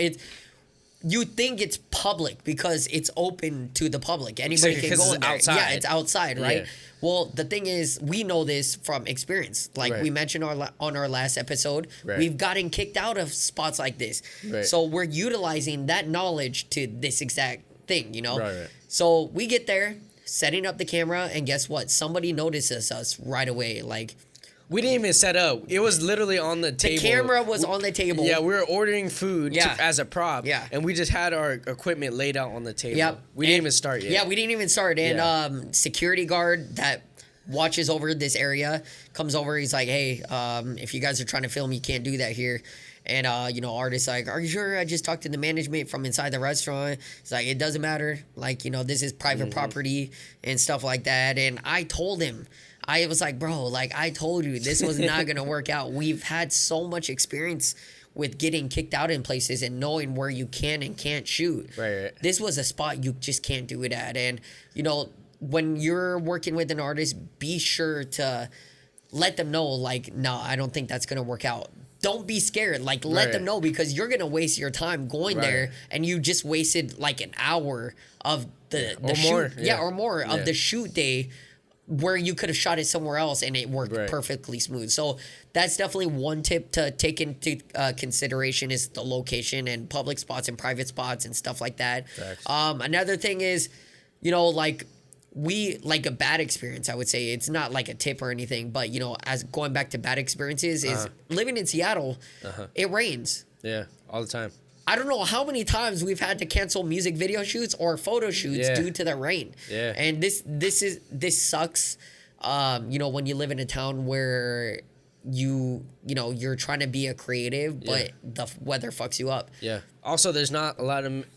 you think it's public because it's open to the public. Anybody can go in there. Outside. Yeah, it's outside, right? Yeah. Well, the thing is, we know this from experience. Like we mentioned on our last episode, we've gotten kicked out of spots like this. So we're utilizing that knowledge to this exact thing, you know? So we get there, setting up the camera, and guess what? Somebody notices us right away. Like... We didn't even set up. It was literally on the table. The camera was on the table. Yeah, we were ordering food as a prop. Yeah. And we just had our equipment laid out on the table. We didn't even start yet. Yeah, we didn't even start. And security guard that watches over this area comes over. He's like, hey, if you guys are trying to film, you can't do that here. And, you know, artist's like, are you sure? I just talked to the management from inside the restaurant. It's like, it doesn't matter. Like, you know, this is private property and stuff like that. And I told him. I was like, bro, like I told you, this was not going to work out. We've had so much experience with getting kicked out in places and knowing where you can and can't shoot. This was a spot you just can't do it at. And, you know, when you're working with an artist, be sure to let them know, like, no, I don't think that's going to work out. Don't be scared. Like, let them know because you're going to waste your time going there and you just wasted like an hour of the shoot. More. Or more of the shoot day where you could have shot it somewhere else and it worked perfectly smooth. So that's definitely one tip to take into consideration is the location and public spots and private spots and stuff like that. Another thing is, you know, like a bad experience, I would say. It's not like a tip or anything, but, you know, as going back to bad experiences is living in Seattle, it rains. Yeah, all the time. I don't know how many times we've had to cancel music video shoots or photo shoots due to the rain. And this sucks. You know, when you live in a town where you know you're trying to be a creative, but the weather fucks you up. Also, there's not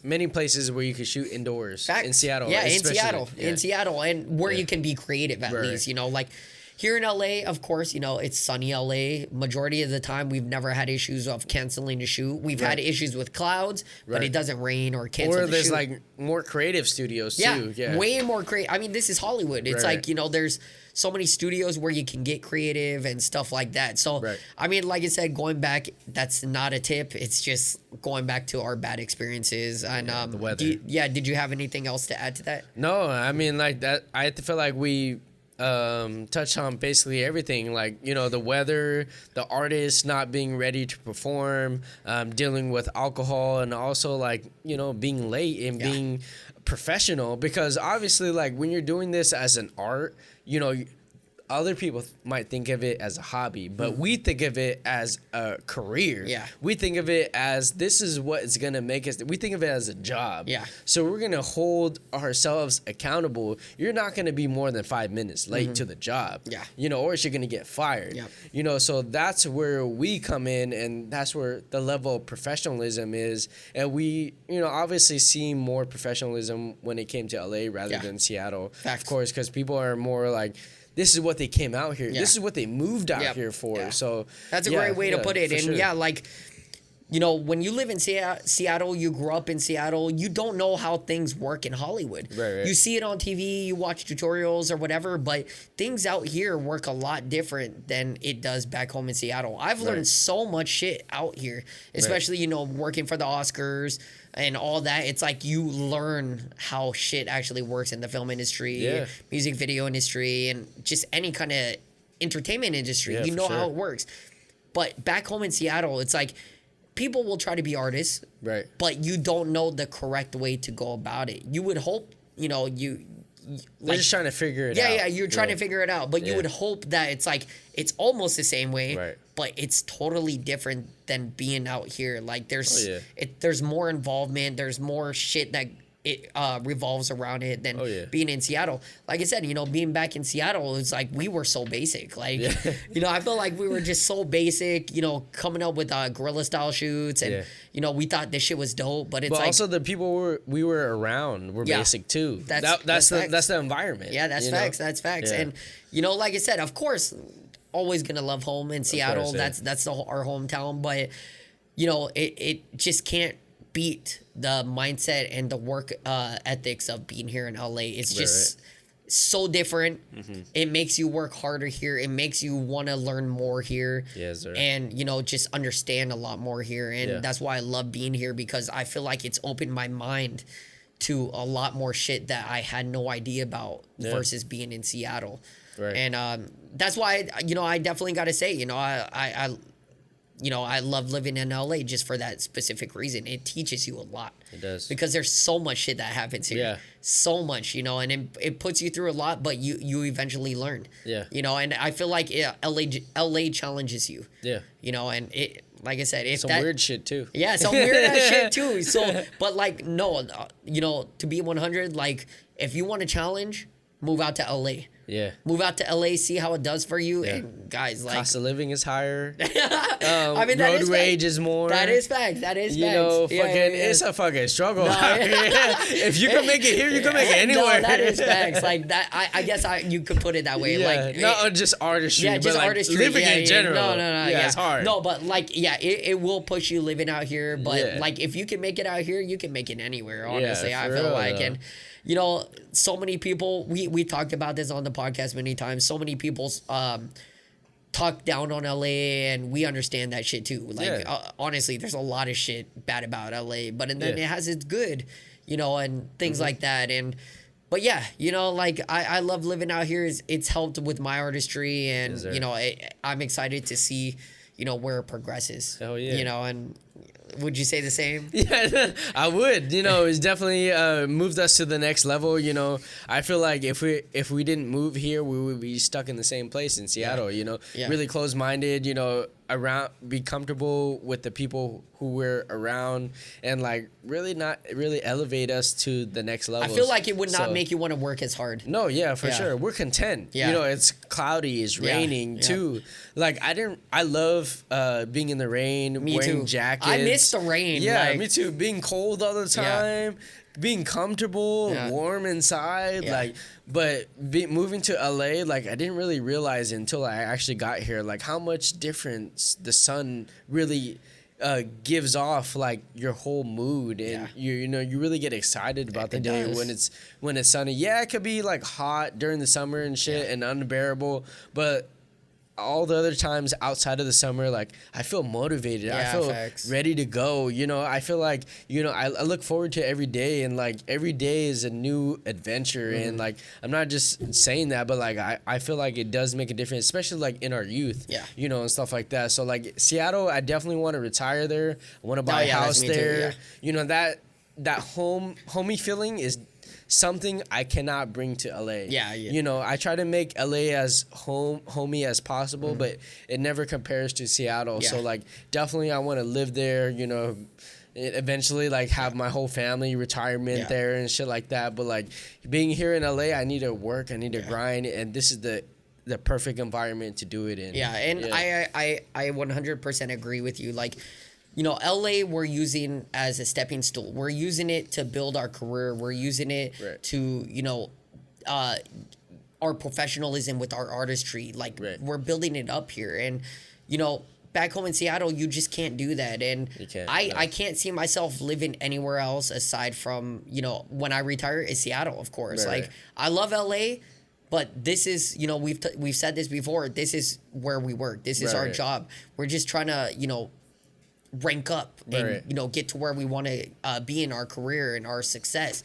many places where you can shoot indoors in Seattle. Yeah, in Seattle, and where you can be creative at least. You know, like. Here in LA, of course, you know, it's sunny LA. Majority of the time, we've never had issues of canceling a shoot. We've had issues with clouds, but it doesn't rain or cancel the shoot. Or there's like more creative studios too. Yeah, way more creative. I mean, this is Hollywood. It's like, you know, there's so many studios where you can get creative and stuff like that. So, I mean, like I said, going back, that's not a tip. It's just going back to our bad experiences. And the weather. Did you have anything else to add to that? No, I mean, like that. I feel like we touched on basically everything, like, you know, the weather, the artist not being ready to perform, dealing with alcohol, and also, like, you know, being late and being professional, because obviously, like, when you're doing this as an art, you know, other people might think of it as a hobby, but we think of it as a career. We think of it as this is what it's going to make us. We think of it as a job. So we're going to hold ourselves accountable. You're not going to be more than 5 minutes late to the job. You know, or you're going to get fired. You know, so that's where we come in, and that's where the level of professionalism is. And we, you know, obviously see more professionalism when it came to LA rather than Seattle. Of course, because people are more like, this is what they came out here. This is what they moved out here for. So that's a great way to put it. And like, you know, when you live in Seattle, you grew up in Seattle, you don't know how things work in Hollywood. You see it on TV, you watch tutorials or whatever, but things out here work a lot different than it does back home in Seattle. I've learned so much shit out here, especially, you know, working for the Oscars and all that. It's like you learn how shit actually works in the film industry, music video industry, and just any kind of entertainment industry. You know how it works. But back home in Seattle, it's like people will try to be artists, but you don't know the correct way to go about it. You would hope, you know, they're just trying to figure it out. Yeah, you're trying to figure it out. But you would hope that it's like, it's almost the same way, but it's totally different than being out here. Like, there's more involvement. There's more shit that it revolves around it than Oh, yeah. being in Seattle. Like I said, you know, being back in Seattle, it's like we were so basic. Like, you know, I feel like we were just so basic, you know, coming up with guerrilla style shoots, and you know, we thought this shit was dope, but it's But like also the people we were around were basic too. That's the environment. Yeah, that's facts. That's facts. Yeah. And you know, like I said, of course, always gonna love home in Seattle. Course, yeah. That's our hometown, but you know, it just can't beat the mindset and the work ethics of being here in LA. It's just so different. It makes you work harder here. It makes you want to learn more here. Yes, sir. And you know, just understand a lot more here. And that's why I love being here, because I feel like it's opened my mind to a lot more shit that I had no idea about versus being in Seattle. Right. And that's why, you know, I definitely got to say, you know, I love living in LA just for that specific reason. It teaches you a lot. It does. Because there's so much shit that happens here. Yeah. So much, you know, and it puts you through a lot, but you eventually learn. Yeah. You know, and I feel like LA challenges you. Yeah. You know, and it, like I said, Some weird shit too. Yeah, some weird ass shit too. So, but like, no, you know, to be 100, like, if you want a challenge, move out to LA. Yeah. Move out to LA, see how it does for you. Yeah. And guys, like, cost of living is higher. I mean, road rage is more. That is facts. That is facts. You know, it's a fucking struggle. No, if you can make it here, you can make it anywhere. No, that is facts. Like that, I guess you could put it that way. Yeah. Like not just artistry. Yeah, just but like artistry. living in general. No. Yeah, it's hard. No, but like, yeah, it will push you living out here. But like, if you can make it out here, you can make it anywhere. Honestly, I feel like and. You know, so many people, we talked about this on the podcast many times. So many people talk down on LA, and we understand that shit too. Like, honestly, there's a lot of shit bad about LA, but and then it has its good, you know, and things like that. And, but yeah, you know, like, I love living out here. It's helped with my artistry, and, you know, I'm excited to see, you know, where it progresses. Hell yeah. You know, and would you say the same? Yeah, I would. You know, it's definitely moved us to the next level. You know, I feel like if we didn't move here, we would be stuck in the same place in Seattle. You know, really closed-minded. You know, be comfortable with the people who we're around, and like really not really elevate us to the next level. I feel like it would not make you want to work as hard. No, yeah, for sure. We're content. Yeah. You know, it's cloudy, it's raining too. Like I love being in the rain, wearing jackets. I miss the rain. Yeah, like, me too. Being cold all the time. Being comfortable, warm inside, like, but moving to LA, like, I didn't really realize until I actually got here, like, how much difference the sun really gives off, like, your whole mood, and you know, you really get excited about the day when it's sunny. Yeah, it could be like hot during the summer and shit and unbearable, but all the other times outside of the summer, like, I feel motivated. I feel ready to go. You know, I feel like, you know, I look forward to every day, and like every day is a new adventure. And like, I'm not just saying that, but like, I feel like it does make a difference, especially like in our youth, you know, and stuff like that. So like Seattle, I definitely want to retire there. I want to buy a house there. Too, you know, that homey feeling is something I cannot bring to LA. You know, I try to make LA as homey as possible, but it never compares to Seattle. So like, definitely I want to live there, you know, eventually like have my whole family retirement there and shit like that. But like, being here in LA, I need to work, I need to grind, and this is the perfect environment to do it in. I 100% agree with you. Like, you know, LA we're using as a stepping stool. We're using it to build our career. We're using it to, you know, our professionalism with our artistry. Like, we're building it up here. And, you know, back home in Seattle, you just can't do that. And I can't see myself living anywhere else aside from, you know, when I retire, is Seattle, of course. I love LA. But this is, you know, we've said this before. This is where we work. This is our job. We're just trying to, you know, rank up and you know, get to where we want to be in our career and our success.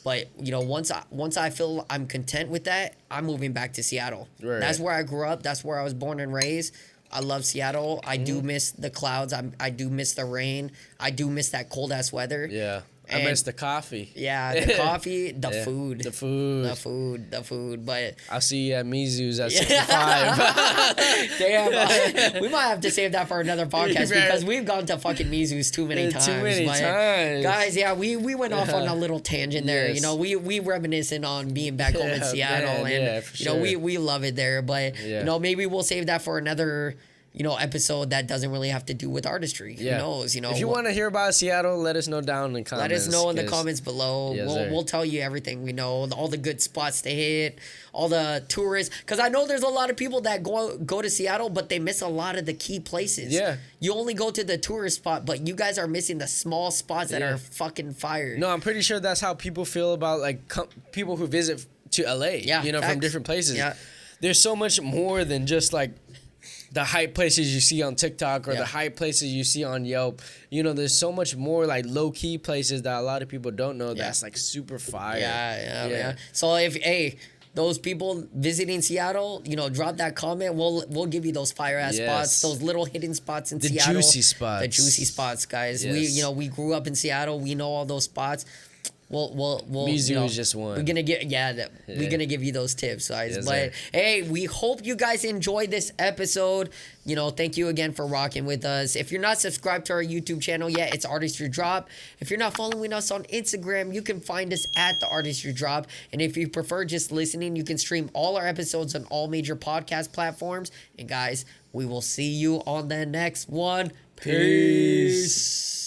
But you know, once I feel I'm content with that, I'm moving back to Seattle. That's where I grew up. That's where I was born and raised. I love Seattle. I do miss the clouds. I do miss the rain. I do miss that cold ass weather. I miss the coffee. Yeah, the coffee, the food. The food. The food. But I'll see you at Mizu's at 65. damn, we might have to save that for another podcast Right. because we've gone to fucking Mizu's too many times. Too many but times. Guys, yeah, we went off on a little tangent there. Yes. You know, we reminiscing on being back home in Yeah, Seattle, man, and yeah, for you know, sure. we love it there. But you know, maybe we'll save that for another, you know, episode that doesn't really have to do with artistry. Yeah. Who knows? You know, if you want to hear about Seattle, let us know down in the comments. let us know in the comments below. Yes, We'll tell you everything we know, all the good spots to hit, all the tourists. Because I know there's a lot of people that go to Seattle, but they miss a lot of the key places. Yeah. You only go to the tourist spot, but you guys are missing the small spots that Yeah. are fucking fire. No, I'm pretty sure that's how people feel about like people who visit to LA. Yeah, You know, from facts. different places. Yeah. There's so much more than just like the hype places you see on TikTok or Yeah. the hype places you see on Yelp. You know, there's so much more like low key places that a lot of people don't know that's like super fire. Yeah. So if those people visiting Seattle, you know, drop that comment. We'll give you those fire ass Yes. spots, those little hidden spots in The Seattle. juicy spots. The juicy spots, guys. Yes. We grew up in Seattle. We know all those spots. We'll Mizu you know, is just one. We're gonna get we're gonna give you those tips, guys. Yes, but sir. hey, we hope you guys enjoyed this episode. You know, thank you again for rocking with us. If you're not subscribed to our YouTube channel yet, it's Artistry Drop. If you're not following us on Instagram, you can find us at the Artistry Drop. And if you prefer just listening, you can stream all our episodes on all major podcast platforms. And guys, we will see you on the next one. Peace.